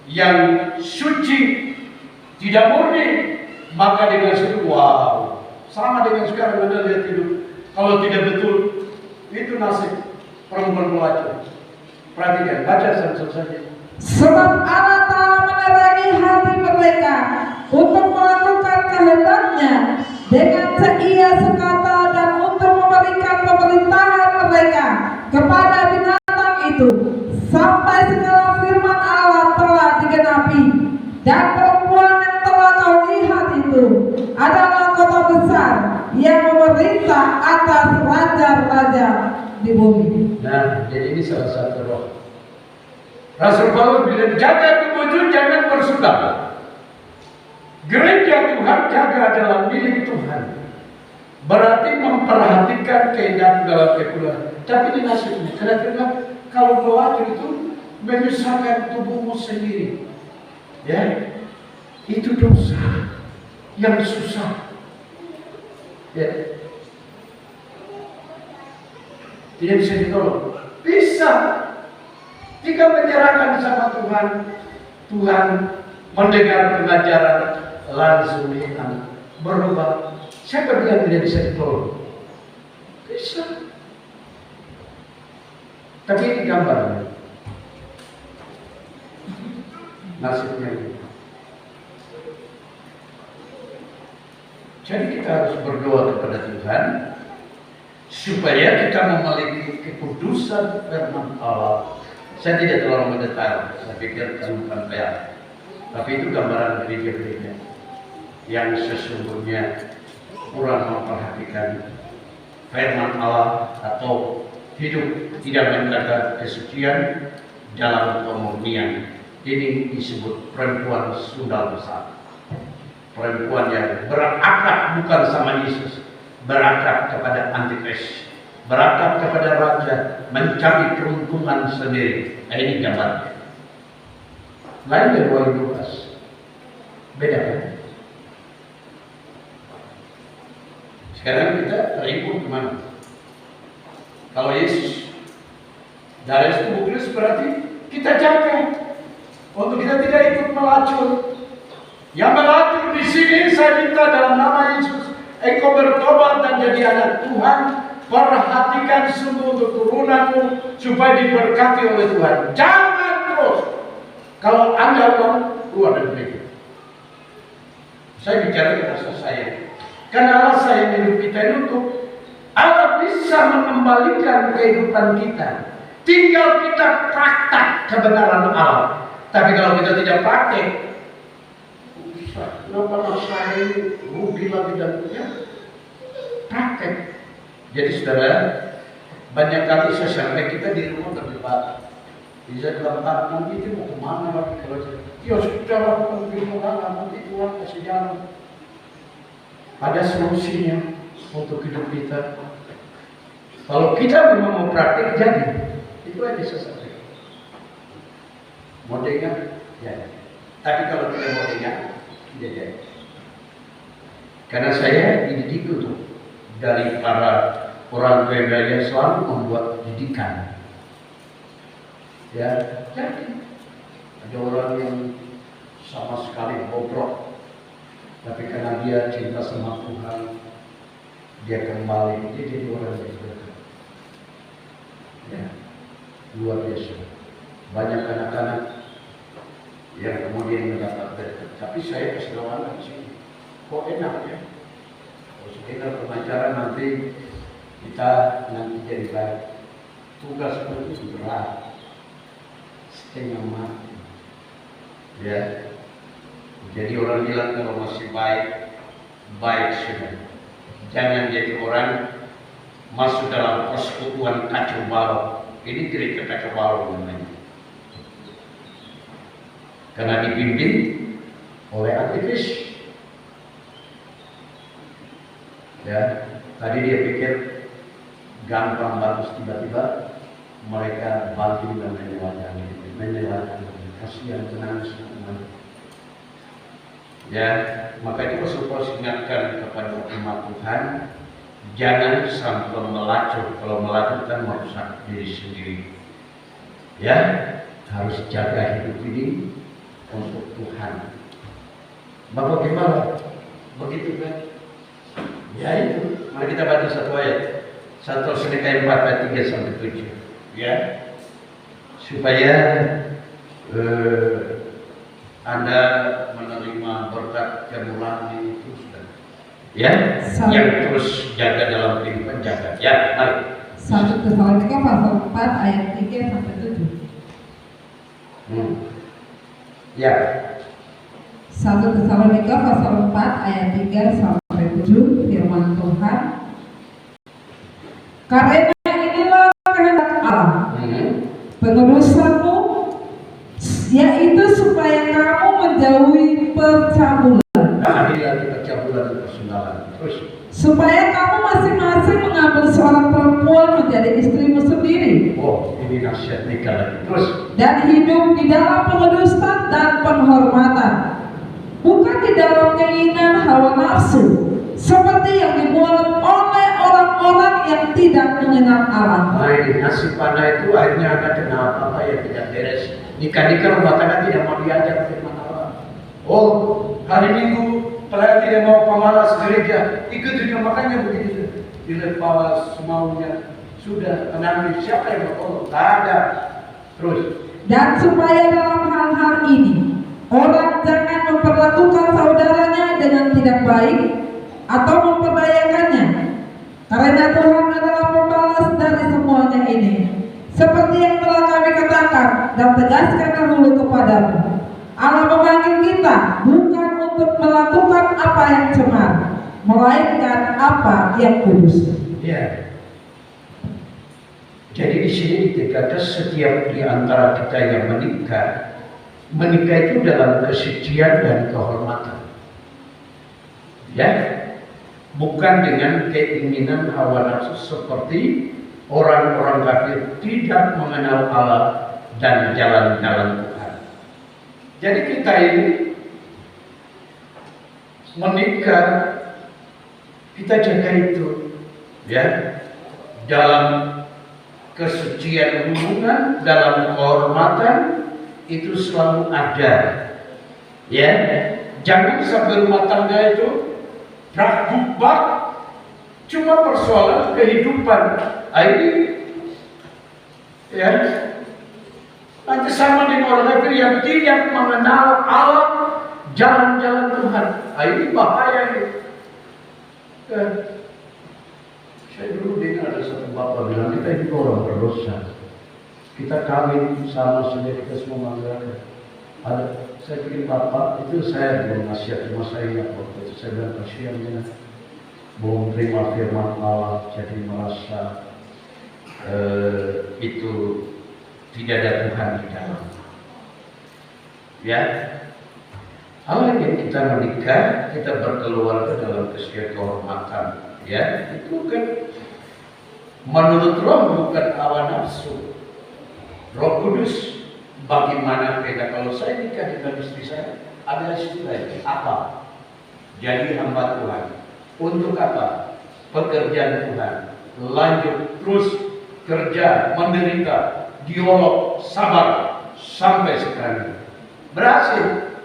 yang suci, tidak murni. Maka dengan situ, wow, sama dengan sekarang Anda lihat hidup. Kalau tidak betul, itu nasib perempuan pelacur. Perhatikan, baca saja. Sebab Allah telah menerangi hati mereka untuk melakukan kehendaknya dengan seia sekata, dan untuk memberikan pemerintahan mereka kepada binatang itu, sampai segala firman Allah telah digenapi. Dan perempuan yang telah kau lihat itu adalah kota besar yang memerintah atas raja-raja di bumi. Nah, jadi ini salah satu roh. Rasul Paulus bilang, jaga tubuh itu jangan bersundal. Gereja Tuhan jaga adalah milik Tuhan. Berarti memperhatikan kehendak dalam kekudaan. Tapi di nasibnya, karena kalau pelacur itu menyusahkan tubuhmu sendiri, ya, itu dosa. yang susah. Ya. Tidak bisa ditolong. Bisa. Jika menyerahkan sama Tuhan, Tuhan mendengar pengajaran langsung berubah. Siapa bilang tidak bisa ditolong? Bisa. Tapi ini gambarnya. Nasibnya ini. Jadi kita harus berdoa kepada Tuhan supaya kita memiliki kekudusan firman Allah. Saya tidak terlalu mendetail, saya pikir bukan PR. Tapi itu gambaran gereja-gereja yang sesungguhnya kurang memperhatikan firman Allah atau hidup tidak menjaga kesucian dalam kemurnian. Ini disebut perempuan sundal besar. Perempuan yang berakrab bukan sama Yesus, berakrab kepada antikris, berakrab kepada raja, mencari keuntungan sendiri. Nah, ini gambarnya. Lain dari Wahyu 12. Beda kan? Sekarang kita terimpun kemana? Kalau Yesus dari tubuh Kristus berarti kita jaga untuk kita tidak ikut melacur. Yang melacur di sini saya minta dalam nama Yesus, engkau bertobat dan jadi anak Tuhan. Perhatikan sungguh untuk turunanmu supaya diberkati oleh Tuhan. Jangan terus. Kalau Anda keluar dari gereja. Saya bicara kepada saya. Karena Allah saya hidup kita untuk Allah bisa mengembalikan kehidupan kita. Tinggal kita praktek kebenaran Allah. Tapi kalau kita tidak praktek, kenapa saya ini rugi lagi dan punya? Praktek. Jadi saudara, banyak kali saya sampai kita di rumah berdebat. Bisa bilang, nanti itu mau kemana lagi kalau ya sudah lakukan firman nanti Tuhan kasih jalan. Ada solusinya untuk hidup kita. Kalau kita memang mau praktek jadi, itu aja selesai. Mau dengar, jadi. Tapi kalau tidak mau dengar, tidak jadi. Karena saya dididik untuk dari para orang tua yang selalu membuat didikan. Ya, jadi ada orang yang sama sekali bobrok, tapi karena dia cinta sama Tuhan, dia kembali, dia jadi orang yang berkat. Ya, luar biasa. Banyak anak-anak yang kemudian mendapat berkat. Tapi saya kasih tahu anak di sini, kok enak ya? Kalau kita pengajaran nanti kita jadi baik. Tugas seperti itu berat. Setengah mati. Ya. Jadi orang bilang kalau masih baik, baik sudah. Jangan jadi orang masuk dalam persekutuan kacau balau. Ini gereja kacau balau namanya. Karena dipimpin oleh antikris. Ya, tadi dia pikir gampang bagus, tiba-tiba mereka bantu dan menyelamatkan, kasihan tenang semua. Ya, maka itu Rasul ingatkan kepada umat Tuhan, jangan sampai melacur. Kalau melacur kan merusak diri sendiri. Ya, harus jaga hidup ini untuk Tuhan. Bapak gimana? Begitu kan? Ya itu. Mari kita baca satu ayat. 1 Tesalonika 4 ayat 3 sampai 7. Ya, supaya Anda menerima berkat kemurahan ini terus, ya, yang terus jaga dalam kehidupan jaga. Ya, mari. 1 Tesalonika pasal 4 ayat 3 sampai 7. Ya. 1 Tesalonika pasal 4 ayat 3 sampai 7 firman Tuhan. Karena inilah kehendak Allah, pengudusanmu, yaitu supaya kamu menjauhi percabulan. Percabulan dan persundalan. Terus. Supaya kamu masing-masing mengambil seorang perempuan menjadi istrimu sendiri. Oh, ini nasihat nikah lagi. Terus. Dan hidup di dalam pengudusan dan penghormatan, bukan di dalam keinginan hawa nafsu, seperti yang dibuat oleh orang-orang yang tidak mengenal Allah. Nah, ini nasi panah itu akhirnya ada kenapa apa yang tidak beres. Nikah-nikah rumah tangga tidak mau diajak firman Allah. Oh, hari Minggu pelayan tidak mau pemalas gereja, ikut juga makanya begitu. Dilepas semaunya, sudah mengambil siapa yang mau? Tak ada. Terus. Dan supaya dalam hal-hal ini orang jangan memperlakukan saudaranya dengan tidak baik atau memperdayakannya, karena Tuhan adalah pembalas dari semuanya ini. Seperti yang telah kami katakan dan tegaskan dahulu kepadamu, Allah memanggil kita bukan untuk melakukan apa yang cemar, melainkan apa yang kudus. Ya. Jadi di sini dikatakan setiap di antara kita yang menikah itu dalam kesucian dan kehormatan. Ya, bukan dengan keinginan hawa nafsu seperti orang-orang kafir tidak mengenal Allah dan jalan-jalan Tuhan. Jadi kita ini menikah, kita jaga itu, ya, dalam kesucian hubungan, dalam kehormatan itu selalu ada, ya. Jangan sampai rumah tangga itu brak-brak cuma persoalan kehidupan. Ini, ya, nanti sama dengan orang kafir yang tidak mengenal Allah, jalan-jalan Tuhan. Ini bahaya ini. Saya dulu dengar ada satu bapak bilang, kita ini orang berdosa. Kita kawin sama saja, kita semua mangga. Saya pikir bapak itu saya belum nasihat, cuma saya ingat waktu itu saya bilang kasihan dia belum terima firman Allah, jadi merasa itu tidak ada Tuhan di dalam. Ya, Allah yang kita menikah, kita berkeluarga dalam kesucian kehormatan. Ya, itu kan menurut Roh bukan hawa nafsu. Roh Kudus bagaimana beda kalau saya nikah dengan istri saya, ada istilah apa? Jadi hamba Tuhan. Untuk apa? Pekerjaan Tuhan. Lanjut terus kerja, menderita, dialog, sabar sampai sekarang. Berhasil.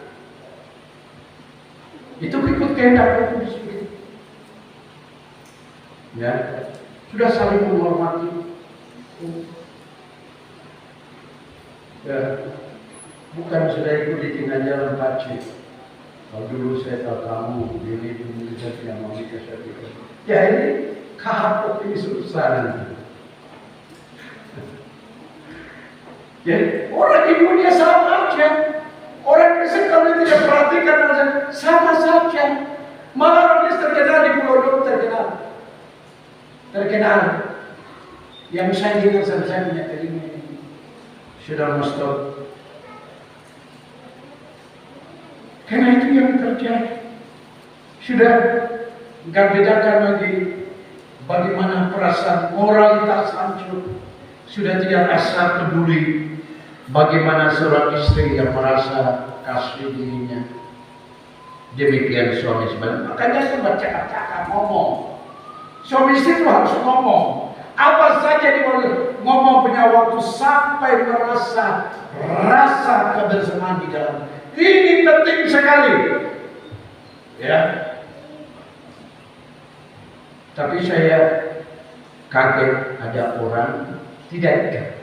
Itu ikut kehendak Roh Kudus. Ya, sudah saling menghormati. Ya, bukan sudah ikut di tengah jalan pacik. Kalau dulu saya tahu kamu, ini saya tidak mau nikah, saya pikir. Ya ini kapok, ini susah nanti. Jadi orang di dunia sama aja. Orang Kristen kalau tidak perhatikan sama saja. Malah orang terkenal di Pulau Dom terkenal. Yang saya dengar saya punya telinga ini sudah stop. Karena itu yang terjadi. Sudah nggak bedakan lagi bagaimana perasaan moralitas hancur. Sudah tidak rasa peduli bagaimana seorang istri yang merasa kasih dirinya. Demikian suami sebenarnya. Makanya itu bercakap-cakap ngomong. Suami istri itu harus ngomong. Apa saja ngomong punya waktu sampai merasa rasa kebersamaan di dalam. Ini penting sekali. Ya. Tapi saya kaget ada orang tidak.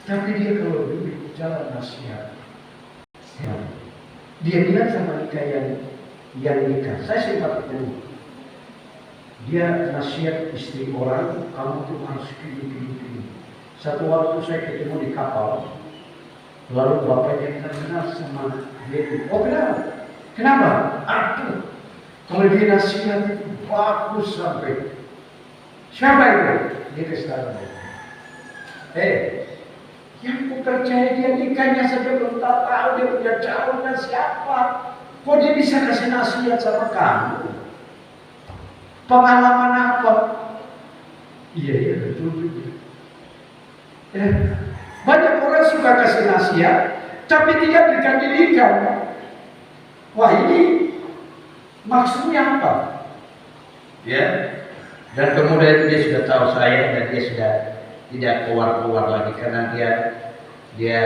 Tapi dia kalau bicara nasihat, dia bilang sama nikah yang nikah. Saya sempat ketemu. Dia nasihat istri orang, kamu tuh harus gini. Satu waktu saya ketemu di kapal, lalu bapaknya kenal sama dia. Oh kenapa? Aduh, kalau dia nasihat itu bagus sampai. Siapa itu? Dia kesalahan. Yang ku percaya dia nikahnya saja belum tahu dia punya calonnya siapa. Kok dia bisa kasih nasihat sama kamu? Pengalaman apa? Iya betul juga. Banyak orang suka kasih nasihat, tapi tidak dikasih nikah. Wah, ini maksudnya apa? Ya. Dan kemudian dia sudah tahu saya dan dia sudah tidak keluar-keluar lagi karena dia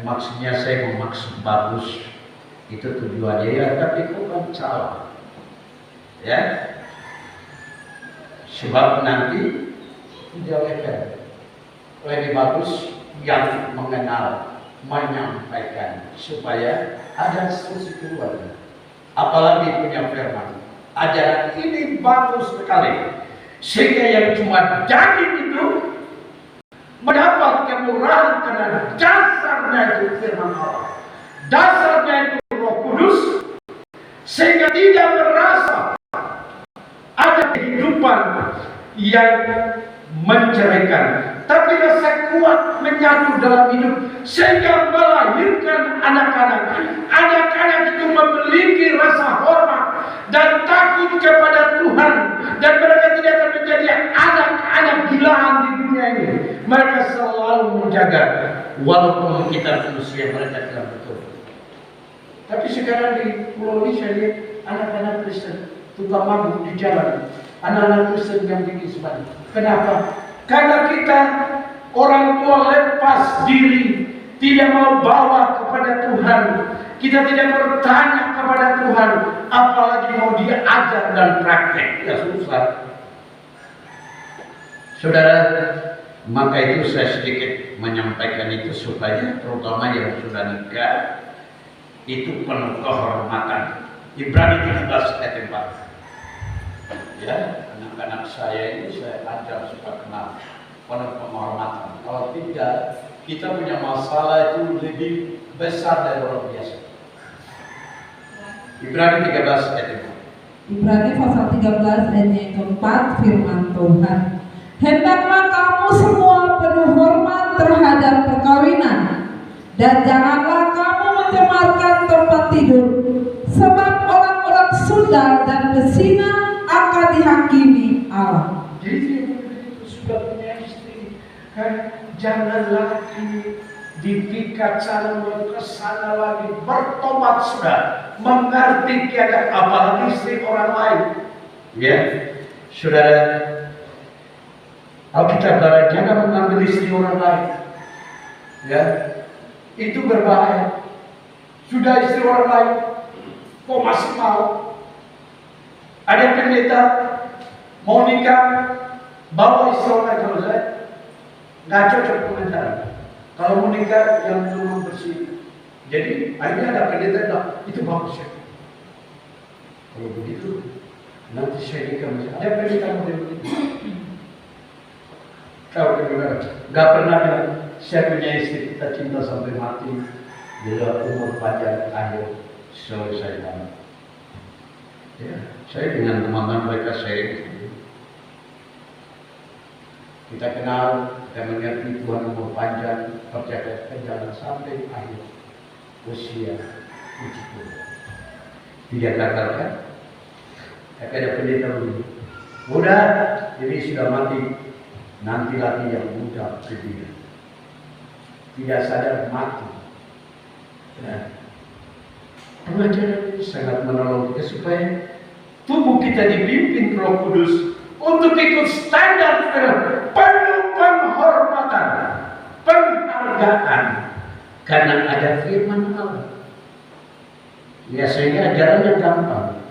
maksudnya saya mau maksud bagus, itu tujuannya ya, tapi kok kan salah, ya. Sebab nanti dijawabkan lebih bagus yang mengenal, menyampaikan supaya ada solusi keluar. Apalagi punya firman. Ajaran ini bagus sekali sehingga yang cuma jadi itu mendapat kemurahan karena dasarnya itu firman Allah, dasarnya itu Roh Kudus, sehingga tidak merasa ada kehidupan yang menceraikan, tapi rasa kuat menyatu dalam hidup sehingga melahirkan anak-anak itu memiliki rasa hormat dan takut kepada Tuhan, dan mereka tidak akan menjadi anak-anak gilaan di dunia ini. Mereka selalu menjaga walaupun kita manusia, mereka tidak betul. Tapi sekarang di Pulau ini saya lihat anak-anak Kristen tukang mabuk di jalan, anak-anak Kristen yang bikin sebanyak. Kenapa? Karena kita orang tua lepas diri, tidak mau bawa kepada Tuhan, kita tidak bertanya kepada Tuhan, apalagi mau diajar dan praktek. Ya susah. Saudara, maka itu saya sedikit menyampaikan itu supaya terutama yang sudah nikah itu penuh kehormatan. Ibrani 13 ayat 4. Ya, anak-anak saya ini saya ajar supaya kenal penuh penghormatan. Kalau tidak, kita punya masalah itu lebih besar dari orang biasa. Ibrani 13 ayat 4. Ibrani pasal 13 ayat yang keempat, firman Tuhan. Hendaklah kamu semua penuh hormat terhadap perkawinan, dan janganlah kamu mencemarkan tempat tidur, sebab orang-orang sundal dan berzina akan dihakimi Allah. Jadi sudah punya istri, kan jangan lagi dipikat sana ke sana lagi, bertobat sudah, mengerti keadaan, apalagi istri orang lain. Ya, saudara, Alkitab bilang jangan mengambil istri orang lain. Ya, itu berbahaya. Sudah istri orang lain, kok masih mau? Ada pendeta mau nikah, bawa istri orang lain. Kalau saya nggak cocok komentar. Kalau mau nikah yang belum bersih. Jadi akhirnya ada pendeta bilang itu bagus ya. Kalau begitu nanti saya nikah masih ada pendeta model begitu. Kau dengar? Nggak pernah bilang saya punya istri kita cinta sampai mati. Bila umur panjang akhir selesai banget. Ya, saya dengan teman-teman mereka saya kita kenal, kita mengerti Tuhan umur panjang, percaya jalan sampai akhir usia uji Tuhan. Tidak gagal kan? Ada pendeta begini, muda, jadi sudah mati, nanti lagi yang muda berbeda. Tidak sadar mati. Ya. Pengajaran ini sangat menolong kita supaya tubuh kita dipimpin Roh Kudus untuk ikut standar penuh penghormatan, penghargaan, karena ada firman Allah. Ya, sehingga ajarannya gampang.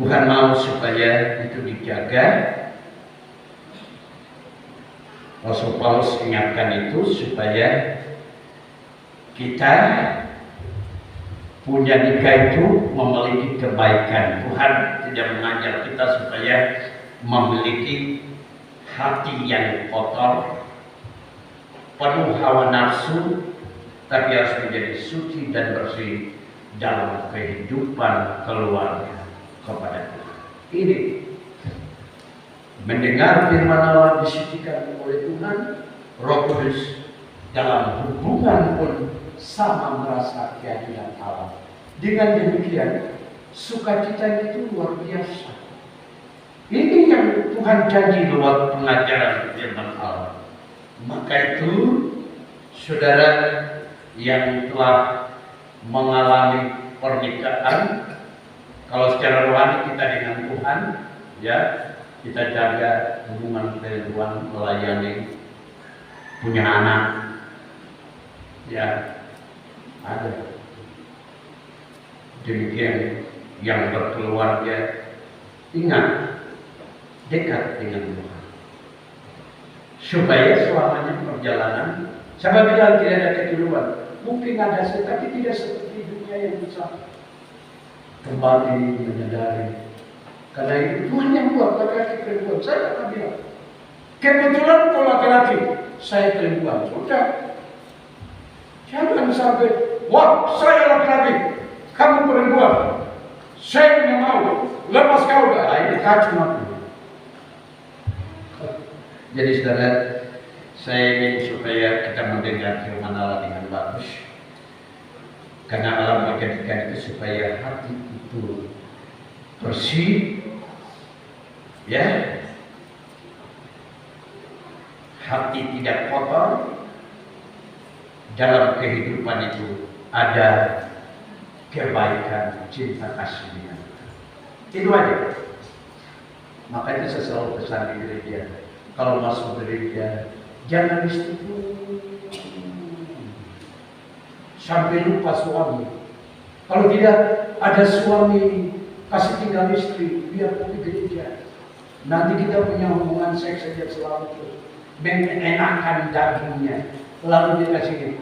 Tuhan mau supaya itu dijaga. Rasul Paulus ingatkan itu supaya kita punya nikah itu memiliki kebaikan. Tuhan tidak mengajar kita supaya memiliki hati yang kotor, penuh hawa nafsu, tapi harus menjadi suci dan bersih dalam kehidupan keluarga kepada Tuhan. Ini mendengar firman Allah disucikan oleh Tuhan, Roh Kudus dalam hubungan pun sama merasa kehadiran Allah. Dengan demikian sukacita itu luar biasa. Ini yang Tuhan janji lewat pengajaran firman Allah. Maka itu saudara yang telah mengalami pernikahan, kalau secara rohani kita dengan Tuhan, ya kita jaga hubungan kehidupan, melayani, punya anak, ya ada. Demikian yang berkeluarga, ingat dekat dengan Tuhan, supaya selamanya perjalanan. Saya bilang tidak ada keduluan, mungkin ada tapi tidak seperti dunia yang besar. Kembali menyadari, karena itu Tuhan yang buat laki-laki perempuan. Saya akan bilang, kebetulan kalau laki-laki saya perempuan, sudah. Jangan sampai, wah saya laki-laki, kamu perempuan, saya tidak mau, lepas kau dah. Ini kacau mati. Jadi saudara, saya ingin supaya kita mendengar firman Allah dengan bagus, karena Allah menjadikan itu supaya hati itu bersih, ya, hati tidak kotor. Dalam kehidupan itu ada kebaikan, cinta kasih dengan Tuhan. Itu aja. Makanya saya selalu pesan di gereja, kalau masuk gereja jangan disetuju sampai lupa suami. Kalau tidak ada suami, kasih tinggal istri, biar pergi gereja. Nanti kita punya hubungan seks saja selalu terus, mengenakan dagingnya. Lalu dia kasih ini,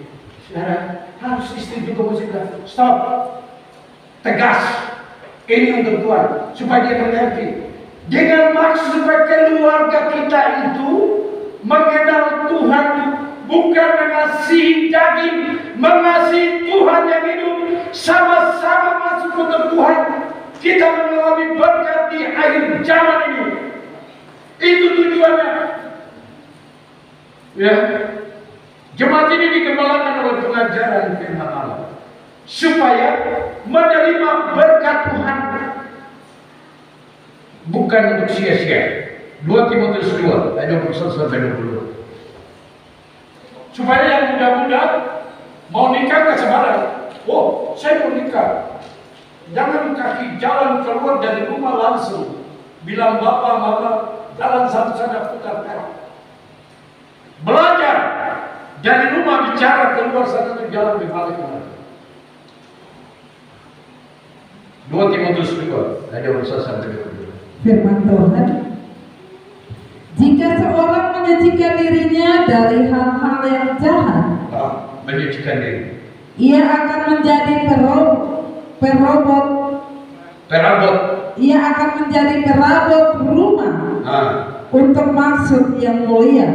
saudara, harus istri juga mesti bilang, stop, tegas, ini untuk Tuhan, supaya dia mengerti. Dengan maksud supaya keluarga kita itu mengenal Tuhan, bukan mengasihi daging, mengasihi Tuhan yang hidup, sama-sama masuk untuk Tuhan. Kita mengalami berkat di akhir zaman ini. Itu tujuannya. Ya. Jemaat ini dikembangkan oleh pengajaran firman Allah supaya menerima berkat Tuhan, bukan untuk sia-sia. 2 Timotius 2 ayat 21 sampai 22. Supaya yang muda-muda mau nikah ke sabaran. Oh, saya mau nikah. Jangan kaki jalan keluar dari rumah langsung bilang bapak mama jalan satu-satu putar perak. Belajar dari rumah bicara keluar sana ke jalan berbalik kemana. 2 Timotius 2 ayat 21 sampai 22. Firman Tuhan, jika seorang menyucikan dirinya dari hal-hal yang jahat, menyucikan diri, ia akan menjadi perabot. Ia akan menjadi perabot rumah untuk maksud yang mulia.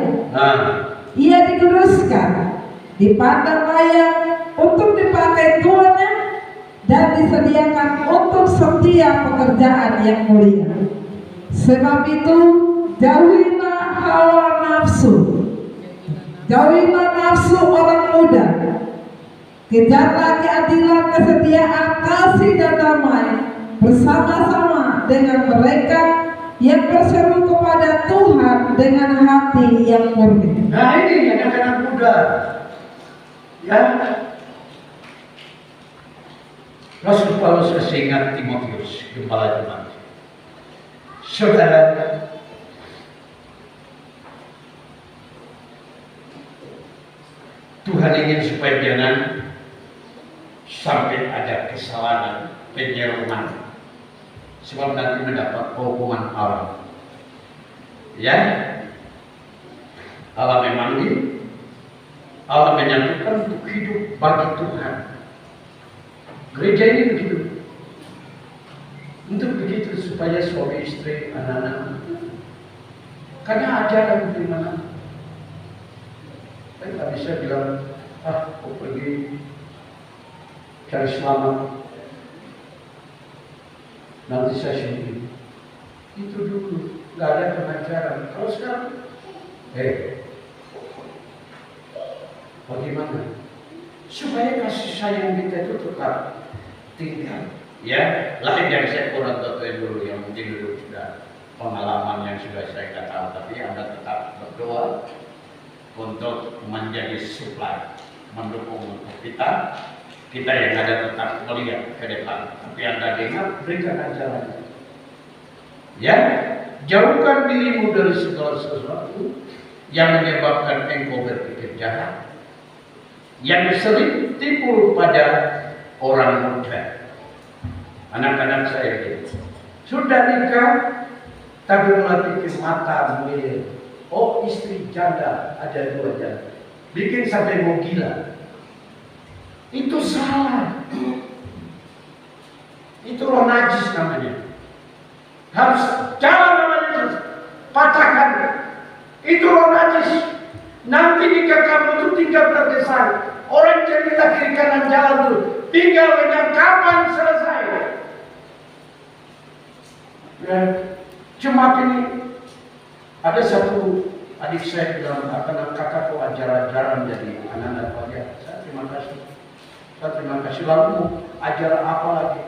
Ia dikuduskan, dipandang layak untuk dipakai tuannya, dan disediakan untuk setiap pekerjaan yang mulia. Sebab itu jauhilah hawa nafsu, jauhilah nafsu orang muda, kejarlah keadilan, kesetiaan, kasih dan damai bersama-sama dengan mereka yang berseru kepada Tuhan dengan hati yang murni. Nah ini anak-anak muda, ya. Rasul Paulus kasih ingat Timotius, gembala jemaat. Saudara, Tuhan ingin supaya jangan sampai ada kesalahan, penyerangan, sebab nanti mendapat hukuman Allah. Ya, Allah memanggil, Allah menyatukan untuk hidup bagi Tuhan. Gereja ini begitu, untuk begitu supaya suami istri, anak-anak, karena ajaran firman Allah. Saya tak bisa bilang, kau pergi cari selamat, nanti saya sendiri. Itu dulu, nggak ada pengajaran. Kalau sekarang, bagaimana? Supaya kasih sayang kita itu tetap tinggal. Ya, lain dari saya kurang tahu dulu yang mungkin dulu sudah pengalaman yang sudah saya nggak tahu, tapi Anda tetap berdoa untuk menjadi supply, mendukung untuk kita yang ada tetap melihat ke depan. Tapi Anda dengar, berikan ajaran. Ya, jauhkan dirimu dari segala sesuatu yang menyebabkan engkau berpikir jahat, yang sering timbul pada orang muda. Anak-anak saya gitu, sudah nikah tapi mulai bikin mata mulia. Oh, istri janda, ada 2 janda, bikin sampai mau gila. Itu salah. Itu roh najis namanya. Harus jalan namanya, patahkan. Itu roh najis. Nanti nikah kamu itu tinggal terdesak. Orang cerita kiri kanan jalan dulu, tinggal dengan kapan selesai. Ya, cuma ini ada satu adik saya bilang, akan kakakku ajar-ajaran jadi anak-anak pelajar. Saya terima kasih. Lalu ajar apa lagi?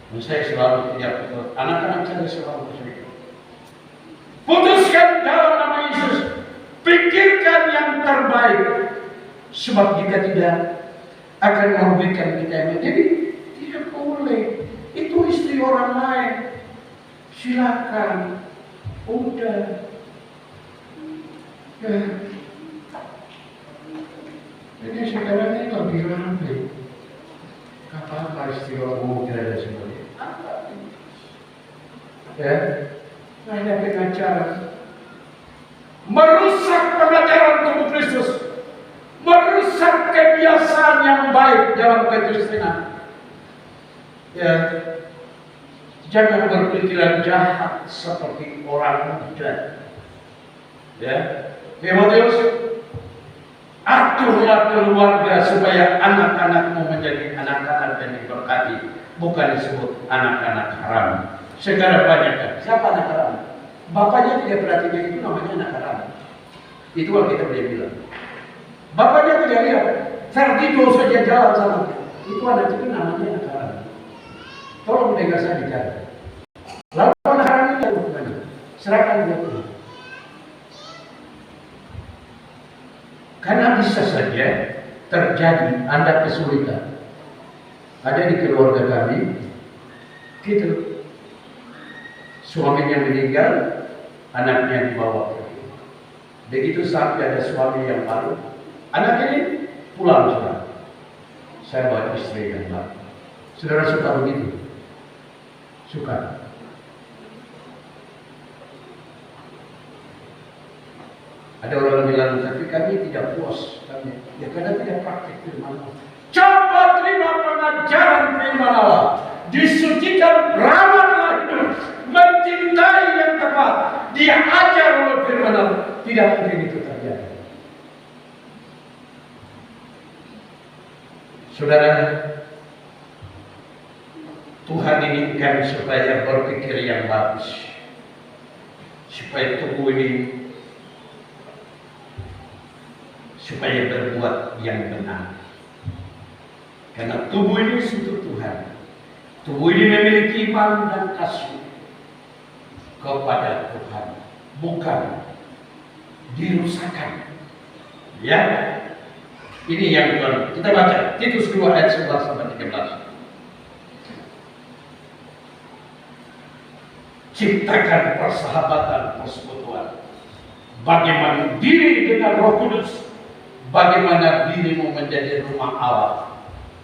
Dan saya selalu tidak betul. Anak-anak saya selalu bercerita. Putuskan dalam nama Yesus. Pikirkan yang terbaik. Sebab jika tidak akan merugikan kita. Jadi tidak boleh. Itu istri orang lain. Silakan. Udah. Ya. Jadi sekarang ini lebih ramai. Apa istilah muda dan sebagainya? Ya, hanya pengajaran merusak pengajaran tubuh Kristus, merusak kebiasaan yang baik dalam kekristenan. Ya, jangan berpikiran jahat seperti orang muda. Ya, Timotius, aturlah keluarga supaya anak-anakmu menjadi anak-anak yang diberkati, bukan disebut anak-anak haram. Sekarang banyak kan? Siapa anak haram? Bapaknya tidak perhatikan, itu namanya anak haram. Itu yang kita boleh bilang. Bapaknya tidak lihat, Ferdido saja jalan sama dia. Itu anak itu namanya anak haram. Tolong dengar saya bicara. Lalu anak haram itu bagaimana? Serahkan dia dulu. Karena bisa saja terjadi Anda kesulitan. Ada di keluarga kami, gitu. Suaminya meninggal, anaknya dibawa pergi. Begitu sampai ada suami yang baru, anak ini pulang sudah. Saya bawa istri yang baru. Saudara suka begitu? Suka. Ada orang bilang, tapi kami tidak puas. Ya karena tidak praktik firman Allah. Coba terima pengajaran firman Allah. Disucikan ramahlah hidup. Mencintai yang tepat. Dia ajar oleh firman Allah. Tidak mungkin itu terjadi. Saudara, Tuhan inginkan supaya berpikir yang bagus. Supaya tubuh ini supaya berbuat yang benar. Karena tubuh ini untuk Tuhan. Tubuh ini memiliki iman dan kasih kepada Tuhan, bukan dirusakkan. Ya, ini yang Tuhan. Kita baca Titus 2 ayat 11 sampai 13. Ciptakan persahabatan, persekutuan. Bagaimana diri dengan Roh Kudus, bagaimana dirimu menjadi rumah Allah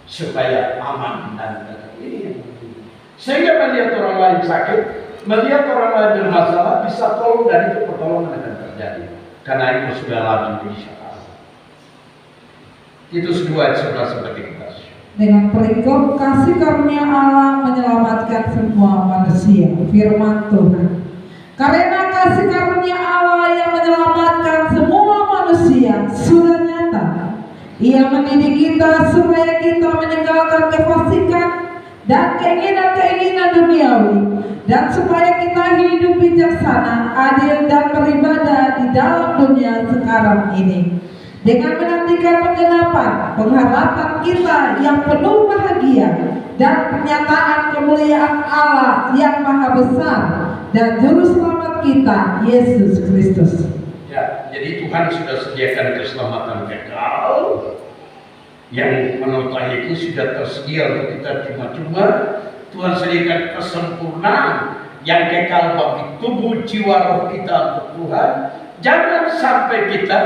supaya aman dan tenang. Ini yang penting. Sehingga melihat orang lain sakit, melihat orang lain bermasalah, bisa tolong dan itu pertolongan akan terjadi. Karena itu sudah lama di Allah. Titus 2 ayat 11 sampai 13. Dengan perikop kasih karunia Allah menyelamatkan semua manusia. Firman Tuhan. Karena kasih karunia Allah yang menyelamatkan semua manusia sudah nyata. Ia mendidik kita supaya kita meninggalkan kefasikan dan keinginan-keinginan duniawi, dan supaya kita hidup bijaksana, adil dan beribadah di dalam dunia sekarang ini, dengan menantikan penggenapan pengharapan kita yang penuh bahagia dan pernyataan kemuliaan Allah yang maha besar dan juru selamat kita, Yesus Kristus. Ya. Jadi Tuhan sudah sediakan keselamatan kekal yang menurut itu sudah tersedia untuk kita cuma-cuma. Tuhan sediakan kesempurnaan yang kekal bagi tubuh jiwa roh kita untuk Tuhan. Jangan sampai kita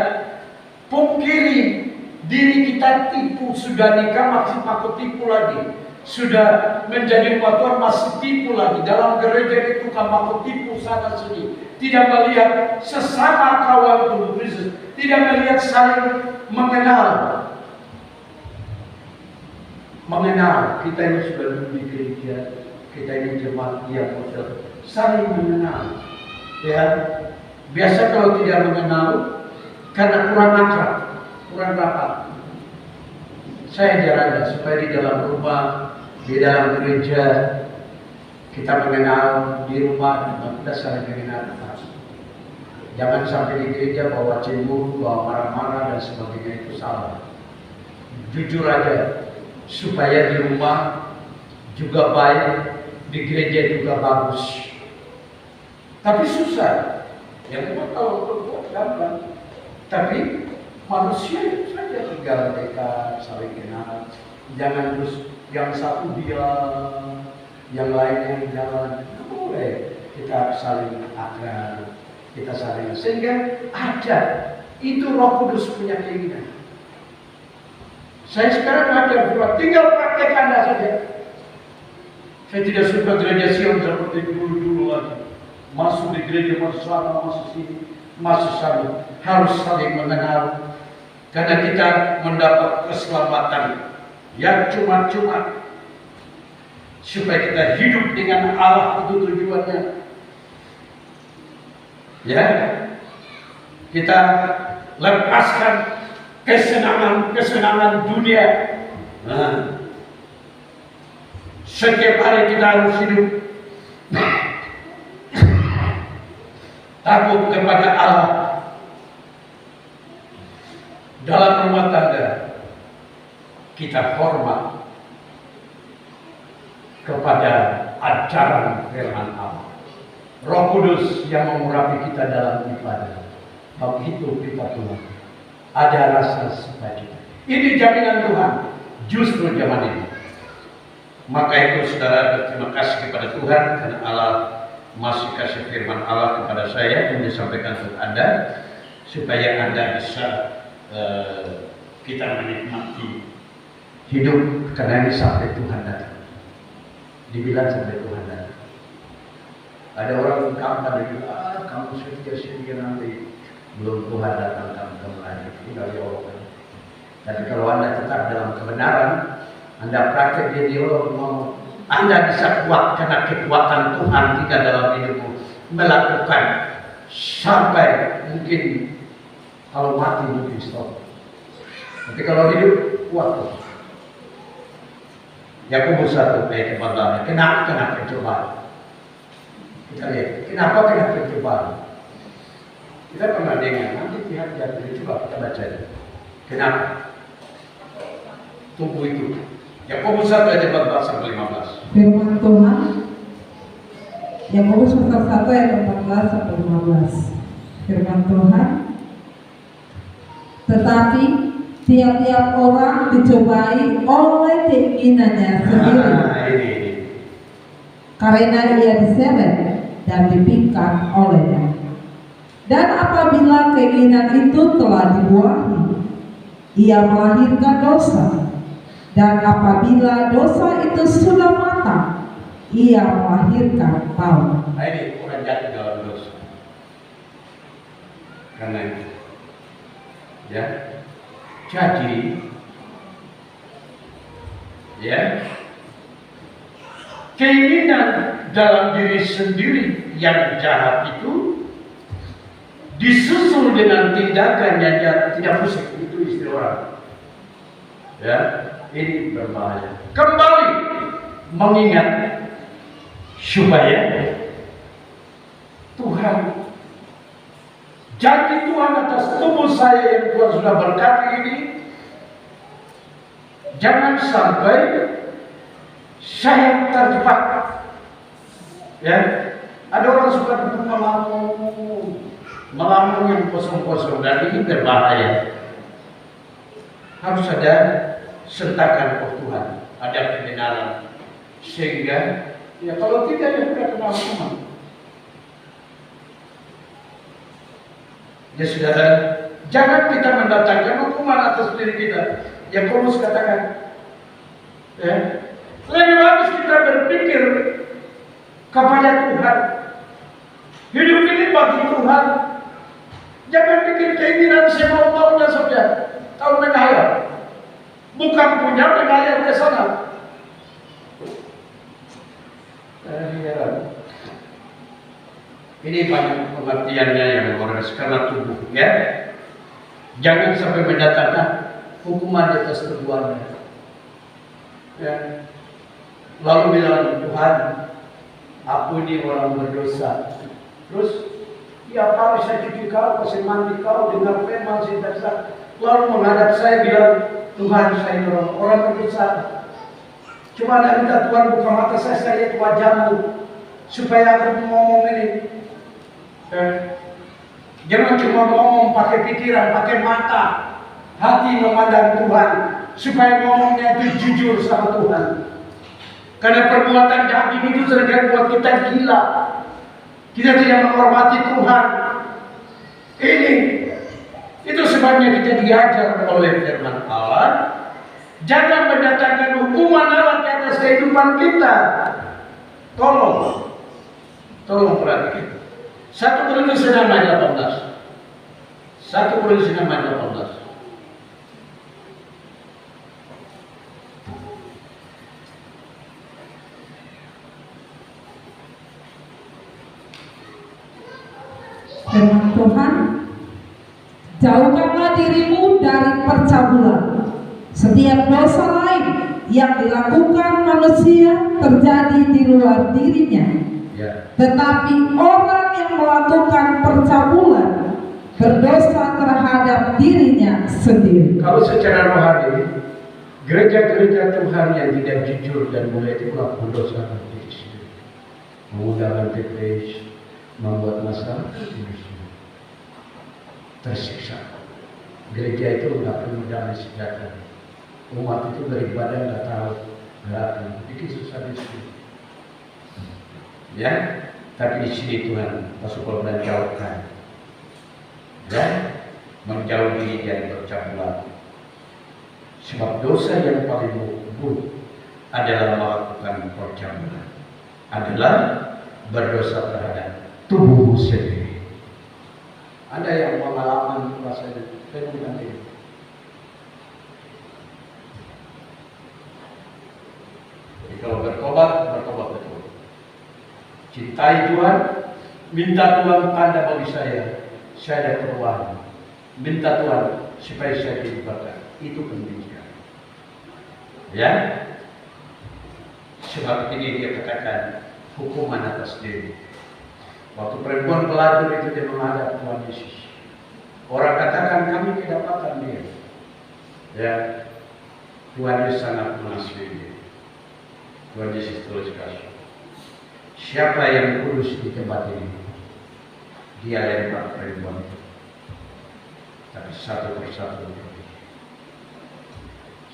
pungkiri diri kita, tipu. Sudah nikah masih pakai tipu lagi, sudah menjadi patuan masih tipu lagi. Dalam gereja itu kan pakai tipu sana sini, tidak melihat sesama kawan tubuh Kristus, tidak melihat saling mengenal. Kita ini sudah duduk di gereja, kita ini jemaat yang model, saling mengenal. Ya, biasa kalau tidak mengenal karena kurang akrab, kurang rapat. Saya jaga supaya di dalam rumah, di dalam gereja kita mengenal, di rumah kita saling mengenal. Jangan sampai di gereja bawa cemburu, bawa marah-marah dan sebagainya, itu salah. Jujur aja, supaya di rumah juga baik, di gereja juga bagus. Tapi susah. Yang kita tahu berbuat gampang. Tapi manusia saja tinggal mereka saling kenal. Jangan terus yang satu diam, yang lainnya jalan. Tidak boleh. Kita saling akrab, kita saling, sehingga ada itu Roh Kudus punya keinginan. Saya sekarang ada buat tinggal praktek Anda saja. Saya tidak suka gereja Sion seperti dulu lagi. Masuk di gereja, masuk sana, masuk sini, masuk sana. Harus saling mengenal. Karena kita mendapat keselamatan yang cuma-cuma. Supaya kita hidup dengan Allah, itu tujuannya. Ya, kita lepaskan kesenangan dunia. Nah, setiap hari kita harus hidup takut kepada Allah. Dalam rumah tangga kita hormat kepada ajaran firman Allah. Roh Kudus yang mengurapi kita dalam ibadah. Begitu kita Tuhan. Ada rasa sukacita. Ini jaminan Tuhan. Justru zaman ini. Maka itu saudara berterima kasih kepada Tuhan karena Allah masih kasih firman Allah kepada saya yang disampaikan untuk Anda supaya Anda bisa kita menikmati hidup karena ini sampai Tuhan datang. Dibilang sampai Tuhan datang. Ada orang kampanye bilang, kamu setia nanti belum Tuhan datang kamu lagi. Tinggal di Allah. Tapi kalau Anda tetap dalam kebenaran, Anda praktek di Allah, Anda bisa kuat karena kekuatan Tuhan tidak dalam hidupmu melakukan sampai mungkin kalau mati mungkin stop. Tapi kalau hidup kuat tuh. Yakobus 1 ayat 14. Kenapa kena pencobaan? Kita lihat, kenapa kena pencobaan? Kita pernah dengar, nanti pihak jatuh, coba kita baca ini. Kenapa? Tunggu itu. Yakobus 1 ayat 14 sampai 15. Firman Tuhan, Yakobus pasal 1 ayat 14 sampai 15. Firman Tuhan, tetapi tiap-tiap orang dicobai oleh keinginannya sendiri. Karena ia diseret dan dipikir olehnya. Dan apabila keinginan itu telah dibuahi, ia melahirkan dosa. Dan apabila dosa itu sudah matang, ia melahirkan maut. Nah, ini orang jatuh dalam dosa. Karena itu, ya. Jadi, ya, keinginan dalam diri sendiri yang jahat itu disusul dengan tindakan yang jahat, tidak pusing, itu istilah orang. Ya, ini berbahaya. Kembali mengingat supaya Tuhan, janji Tuhan atas tubuh saya yang Tuhan sudah berkati ini, jangan sampai saya terjebak. Ya, ada orang suka duduk ngelamun, Melambung yang kosong-kosong, dan ini berbahaya. Harus ada sentakan roh Tuhan, ada kebenaran, sehingga ya kalau tidak ya sudah kena hukuman. Ya saudara, jangan kita mendatangkan hukuman atas diri kita. Yang Paulus katakan, ya, lebih bagus kita berpikir kepada Tuhan. Hidup ini bagi Tuhan. Jangan bikin keinginan semau-maunya saja. Tahu menghayal, bukan punya menghayal ke sana. Ini banyak pengertiannya yang harus karena tubuh, ya. Jangan sampai mendatangkan hukuman di atas keduanya. Ya. Lalu bilang, Tuhan, aku ini orang berdosa. Terus, ya kalau saya cuci kau, kasih mandi kau, dengar firman saya, lalu menghadap saya bilang, Tuhan, saya orang berdosa. Cuma ada minta Tuhan buka mata saya lihat wajahmu, supaya aku ngomong ini. Jangan cuma ngomong pakai pikiran, pakai mata, hati memandang Tuhan, supaya ngomongnya itu jujur sama Tuhan. Karena perbuatan daging itu sering buat kita gila. Kita tidak menghormati Tuhan. Itu sebabnya kita diajar oleh firman Allah. Jangan mendatangkan hukuman Allah di atas kehidupan kita. Tolong perhatikan. 1 Korintus 6 ayat 18. 1 Korintus 6 ayat 18. Firman Tuhan, jauhkanlah dirimu dari percabulan. Setiap dosa lain yang dilakukan manusia terjadi di luar dirinya. Tetapi orang yang melakukan percabulan berdosa terhadap dirinya sendiri. Kalau secara rohani, gereja-gereja Tuhan yang tidak jujur dan mulia itu melakukan dosa diri sendiri. Mengundang TPS, membuat masalah, tersiksa. Gereja itu nggak perlu damai sejahtera. Umat itu beribadah nggak tahu, bikin susah di sini. Ya, tapi di sini Tuhan Rasul menjauhkan, ya, menjauh diri dari percabulan. Sebab dosa yang paling buruk adalah melakukan percabulan, adalah berdosa terhadap tubuh sendiri. Ada yang pengalaman rasanya fenomena ini. Jadi kalau bertobat betul. Cintai Tuhan, minta Tuhan tanda bagi saya ada perubahan. Minta Tuhan supaya saya diberkati. Itu penting sekali. Ya, sebab ini dia katakan hukuman atas diri. Waktu perempuan pelacur itu dia menghadap Tuhan Yesus. Orang katakan kami kedapatan dia. Ya, Tuhan Yesus sangat mengasihi dia. Tuhan Yesus terus kasih. Siapa yang kudus di tempat ini? Dia lempar perempuan itu. Tapi satu persatu berdiri.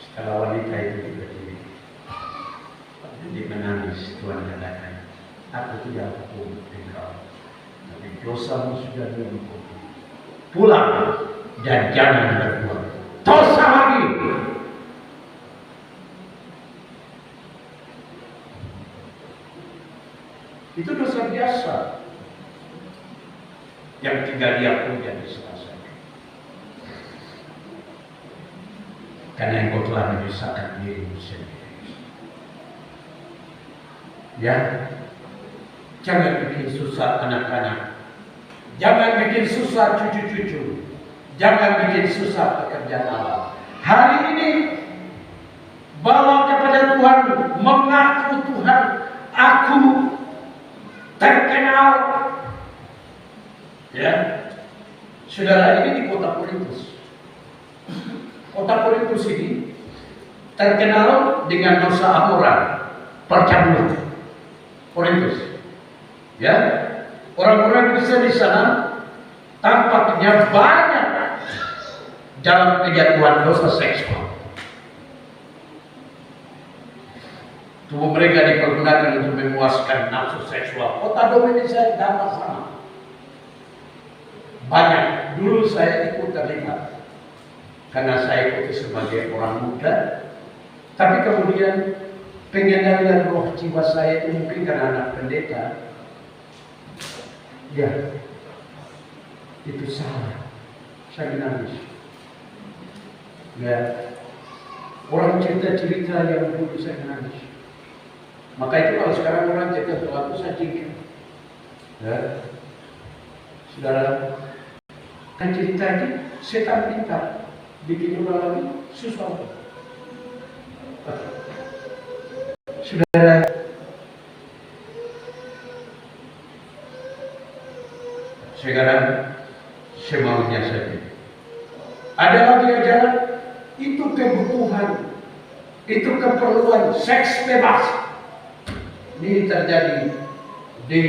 Setelah wanita itu berdiri, dia menangis. Tuhan katakan, aku tidak hukum engkau, tapi dosamu sudah dihukum. Pulang dan jangan berbuat dosa lagi. Itu dosa biasa yang tinggal diakui dan diselesaikan. Karena engkau telah menyusahkan dirimu sendiri. Ya, jangan bikin susah anak-anak, jangan bikin susah cucu-cucu, jangan bikin susah pekerjaan Allah. Hari ini bawa kepada Tuhan, mengaku Tuhan, aku terkenal. Ya, saudara, ini di kota Korintus. Kota Korintus ini terkenal dengan dosa amoral, percabulan. Korintus, ya, orang-orang Kristen di sana tampaknya banyak dalam kejatuhan dosa seksual. Tubuh mereka dipergunakan untuk memuaskan nafsu seksual. Kota domini saya dapat sama. Banyak. Dulu saya ikut terlibat karena saya ikut sebagai orang muda. Tapi kemudian pengendalian roh jiwa saya itu mungkin karena anak pendeta. Ya, itu salah. Saya menangis. Ya, orang cerita-cerita yang dulu saya menangis. Maka itu kalau sekarang orang cerita sesuatu saya jingkir. Ya, saudara, kan cerita itu setan pintar bikin orang lagi susah. Saudara, sekarang semaunya saja. Ada lagi ajaran itu kebutuhan, itu keperluan seks bebas. Ini terjadi di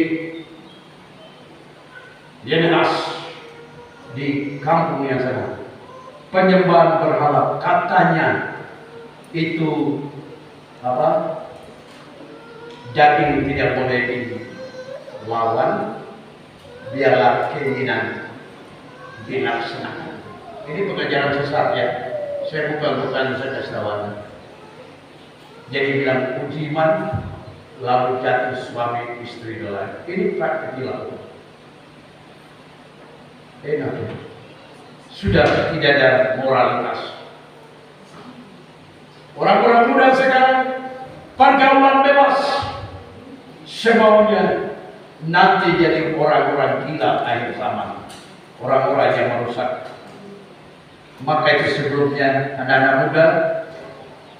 Yenas, di kampung yang sana. Penyembahan berhala katanya itu apa? Daging tidak boleh dilawan, biarlah keinginan dilaksanakan. Ini pengajaran sesat ya. Saya bukan saya kasih tahu. Jadi bilang uji iman, lalu jatuh suami istri dalam. Ini praktik dilakukan. Enak ya. Sudah tidak ada moralitas. Orang-orang muda sekarang pergaulan bebas, semaunya nanti jadi orang-orang gila akhir zaman, orang-orang yang merusak. Maka itu sebelumnya anak-anak muda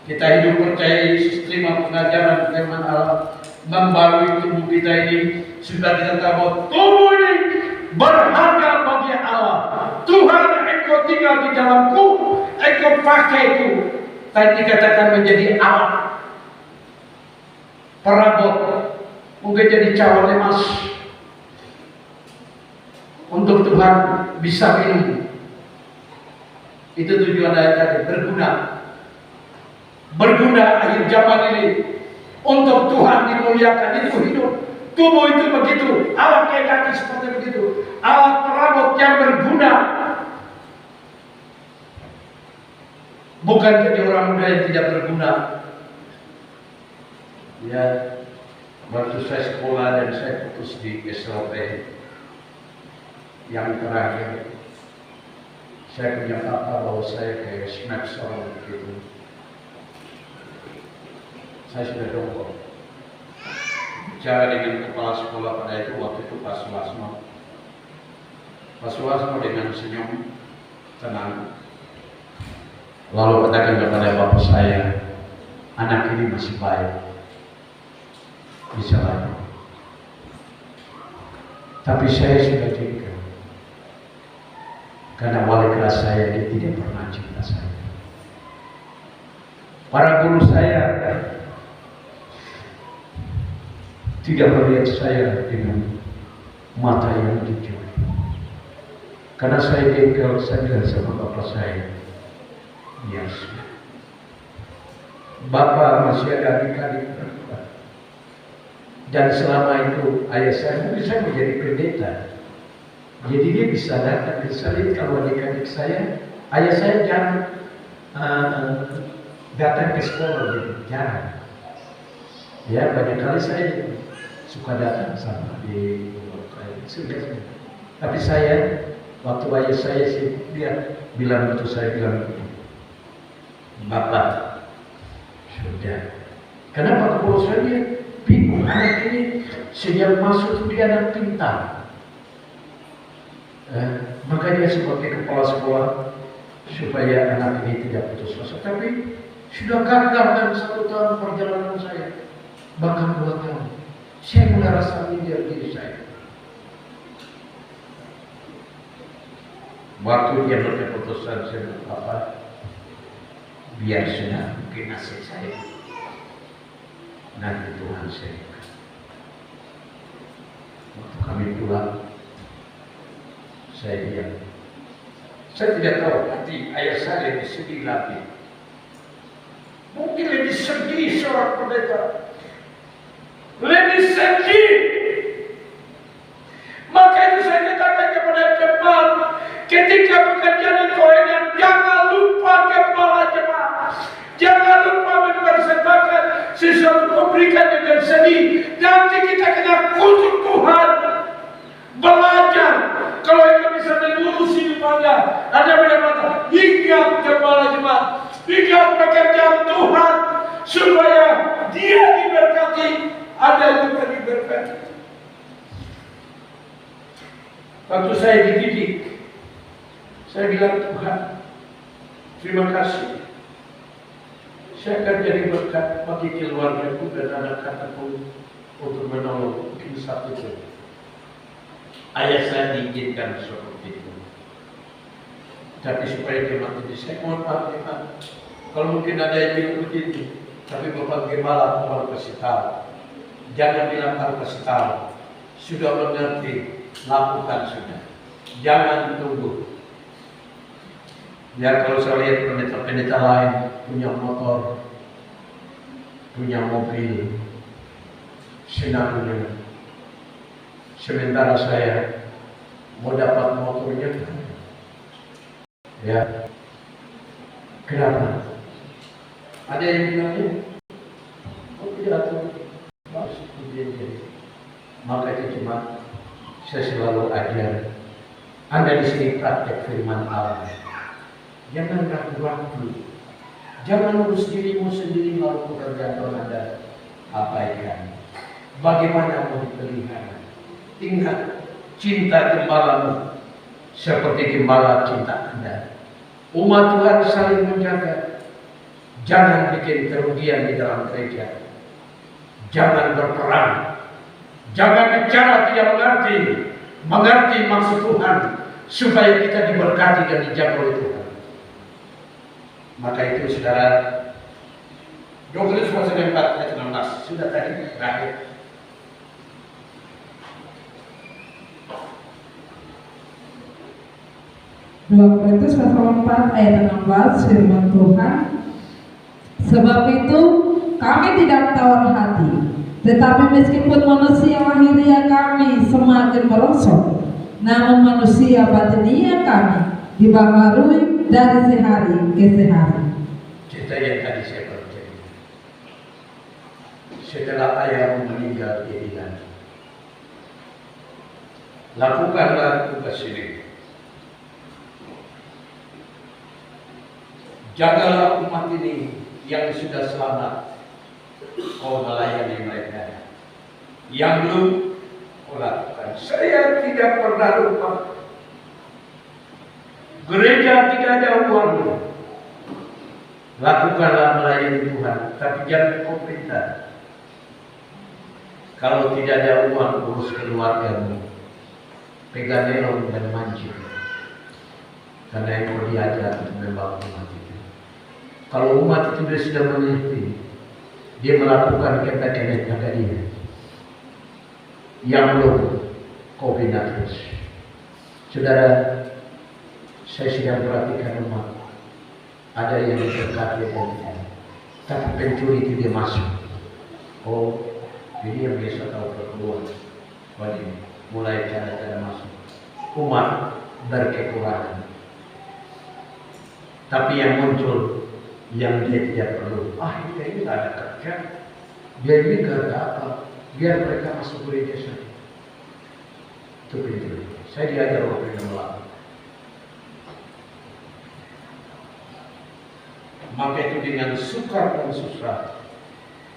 kita hidup percaya Yesus, terima pengajaran firman Allah, membarui tubuh kita ini. Sudah kita tahu tubuh ini berharga bagi Allah. Tuhan, Engkau tinggal di dalamku, Engkau pakai itu. Tadi dikatakan menjadi alat perabot, mungkin jadi cawan emas untuk Tuhan bisa minum. Itu tujuan ayat tadi, berguna akhir zaman ini untuk Tuhan dimuliakan. Itu hidup. Tubuh itu begitu, alat kayak kaki seperti begitu, alat perabot yang berguna. Bukan jadi orang muda yang tidak berguna. Ya, waktu saya sekolah dan saya putus di SLP yang terakhir, saya punya kata bahwa saya kayak snack seorang begitu. Saya sudah dongkol. Bicara dengan kepala sekolah pada itu, waktu itu Pak Sulasno. Pak Sulasno dengan senyum tenang lalu katakan kepada bapak saya, anak ini masih baik, bisa lagi. Tapi saya sudah jengkel karena wali kelas saya dia tidak pernah cinta saya. Para guru saya tidak melihat saya dengan mata yang jujur. Karena saya jengkel, saya bilang sama bapak saya, yes. Bapak masih ada adik-adik perempuan. Dan selama itu ayah saya, mungkin saya menjadi pendeta. Jadi dia bisa datang, bisa lihat kalau adik-adik saya, ayah saya jarang datang ke sekolah, gitu. Jarang. Ya, banyak kali saya suka datang sama di sudah. Tapi saya, waktu ayah saya sih, dia bilang itu, saya bilang itu. Bapak, sudah. Kenapa kalau saya bingung anak ini sejak masuk dia anak pintar. Makanya sebagai kepala sekolah supaya anak ini tidak putus asa. Tapi sudah gagal dalam 1 tahun perjalanan saya, bahkan 2 tahun. Saya mulai rasa minder diri saya. Waktu dia berkeputusan saya apa? Biar sudah mungkin nasib saya, nanti Tuhan saya. Waktu kami pulang, Saya diam. Saya tidak tahu hati ayah saya lebih sedih lagi. Mungkin lebih sedih seorang pendeta. Lebih sedih. Maka itu saya katakan kepada jemaat, ketika pekerjaan koinnya, jangan lupa kepala jemaat. Jangan lupa mempersembahkan sesuatu memberikan dengan sedih. Nanti kita kena kutuk Tuhan. Belajar. Kalau itu bisa mengurusi ibadah, ada benar-benar ingat kepala jemaat, ingat pekerjaan Tuhan, supaya dia diberkati, ada juga diberkati. Waktu saya dididik, saya bilang, Tuhan, terima kasih. Saya akan jadi berkat bagi keluargaku dan anak-anakku untuk menolong mungkin satu itu. Ayah saya diizinkan seperti itu. Tapi supaya jemaat ini, saya mohon maaf jemaat. Kalau mungkin ada yang bilang begitu, tapi Bapak Gembala harus kasih tahu. Jangan bilang harus kasih tahu. Sudah mengerti, lakukan sudah. Jangan tunggu. Ya kalau saya lihat pendeta-pendeta lain punya motor, punya mobil, senangnya. Sementara saya mau dapat motornya, ya, kenapa? Ada yang bilangnya, oh tidak tahu, masuk begini. Maka itu cuma saya selalu ajar. Anda di sini praktek firman Allah. Jangan ragu-ragu, jangan urus dirimu sendiri lalu pekerjaan Anda abaikan. Bagaimana mau dipelihara? Ingat, cinta gembalamu seperti gembala cinta Anda. Umat Tuhan saling menjaga. Jangan bikin kerugian di dalam gereja. Jangan berperang. Jangan bicara tidak mengerti maksud Tuhan, supaya kita diberkati dan dijaga oleh Tuhan. Maka itu saudara, 2 Korintus pasal 4 ayat 16 sudah tadi terakhir. 2 Korintus pasal 4 ayat 16 firman Tuhan, sebab itu kami tidak tawar hati, tetapi meskipun manusia lahiriah kami semakin merosot, namun manusia batiniah kami dibaharui dari sehari ke sehari. Cerita yang tadi saya percaya. Setelah ayah meninggal, dia bilang, lakukanlah tugas ini. Jagalah umat ini yang sudah selamat, kau melayani mereka. Yang belum, kau lakukan. Saya tidak pernah lupa. Gereja tidak ada uang. Lakukanlah melayani Tuhan, tapi jangan kau perintah. Kalau tidak ada uang, urus keluargamu. Pegang elong dan mancing. Karena yang mau diajar untuk membangun umat itu. Kalau umat itu dia sudah mengerti, dia melakukan kepentingan pada dia. Yang belum, kau bina terus. Saudara, saya sedang perhatikan umat. Ada yang berkata dan tapi pencuri itu dia masuk. Oh, ini yang biasa tahu keluar. Wajib mulai cara-cara masuk. Umat berkekurangan. Tapi yang muncul, yang dia tidak perlu. Kita ini tidak ada kerja. Dia ini tidak ada apa. Biar mereka masuk gereja saja. Itu pencuri. Saya diajar waktu yang lalu. Maka itu dengan sukar dan susah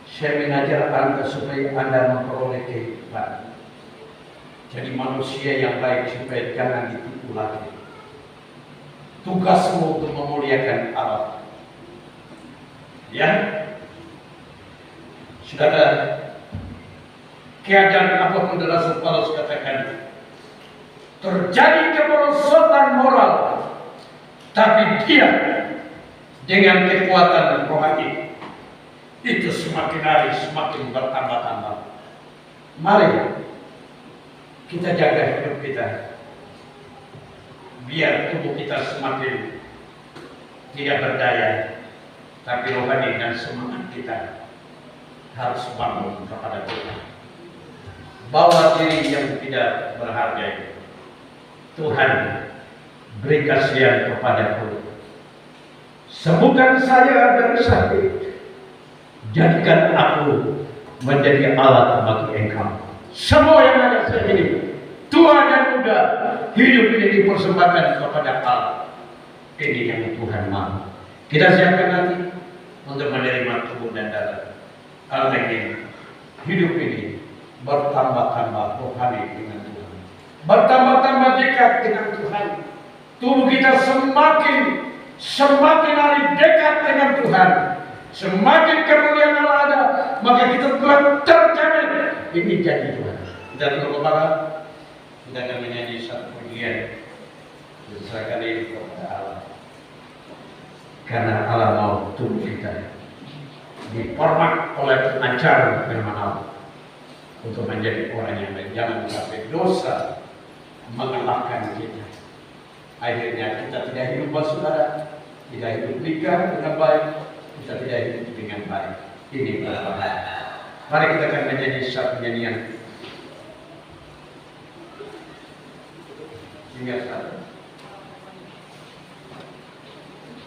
saya mengajar Anda supaya Anda memperoleh kehidupan. Jadi manusia yang baik supaya jangan ditipu lagi. Tugasmu untuk memuliakan Allah. Ya, saudara, keadaan apapun Rasul Paulus katakan, terjadi kemerosotan moral, tapi dia dengan kekuatan rohani itu semakin hari semakin bertambah-tambah. Mari kita jaga hidup kita. biar tubuh kita semakin tidak berdaya, tapi rohani dan semangat kita harus bangun kepada Tuhan. Bawa diri yang tidak berharga itu. Tuhan, beri kasihan kepadaku. Sembuhkan saya dari sakit. Jadikan aku menjadi alat bagi Engkau. Semua yang ada saya ini, tua dan muda, hidup ini dipersembahkan kepada Allah. Ini yang Tuhan mau. Kita siapkan nanti untuk menerima tubuh dan darah. Karena ini, hidup ini bertambah-tambah rohani dengan Tuhan. Bertambah-tambah dekat dengan Tuhan. Tubuh kita semakin hari dekat dengan Tuhan. Semakin kemuliaan Allah ada, maka kita telah terjamin. Ini janji Tuhan. Kita tunggu kepada, kita akan menyanyi satu pujian. Diserahkan ini kepada Allah. Karena Allah mau tubuh kita diformat oleh ajaran firman Allah untuk menjadi orang yang baik. Jangan sampai dosa mengalahkan kita. Akhirnya kita tidak hidup bersaudara, tidak hidup nikah dengan baik, kita tidak hidup dengan baik. Ini berbahaya. Mari kita akan menjadi satu nyanyian. Ingat satu.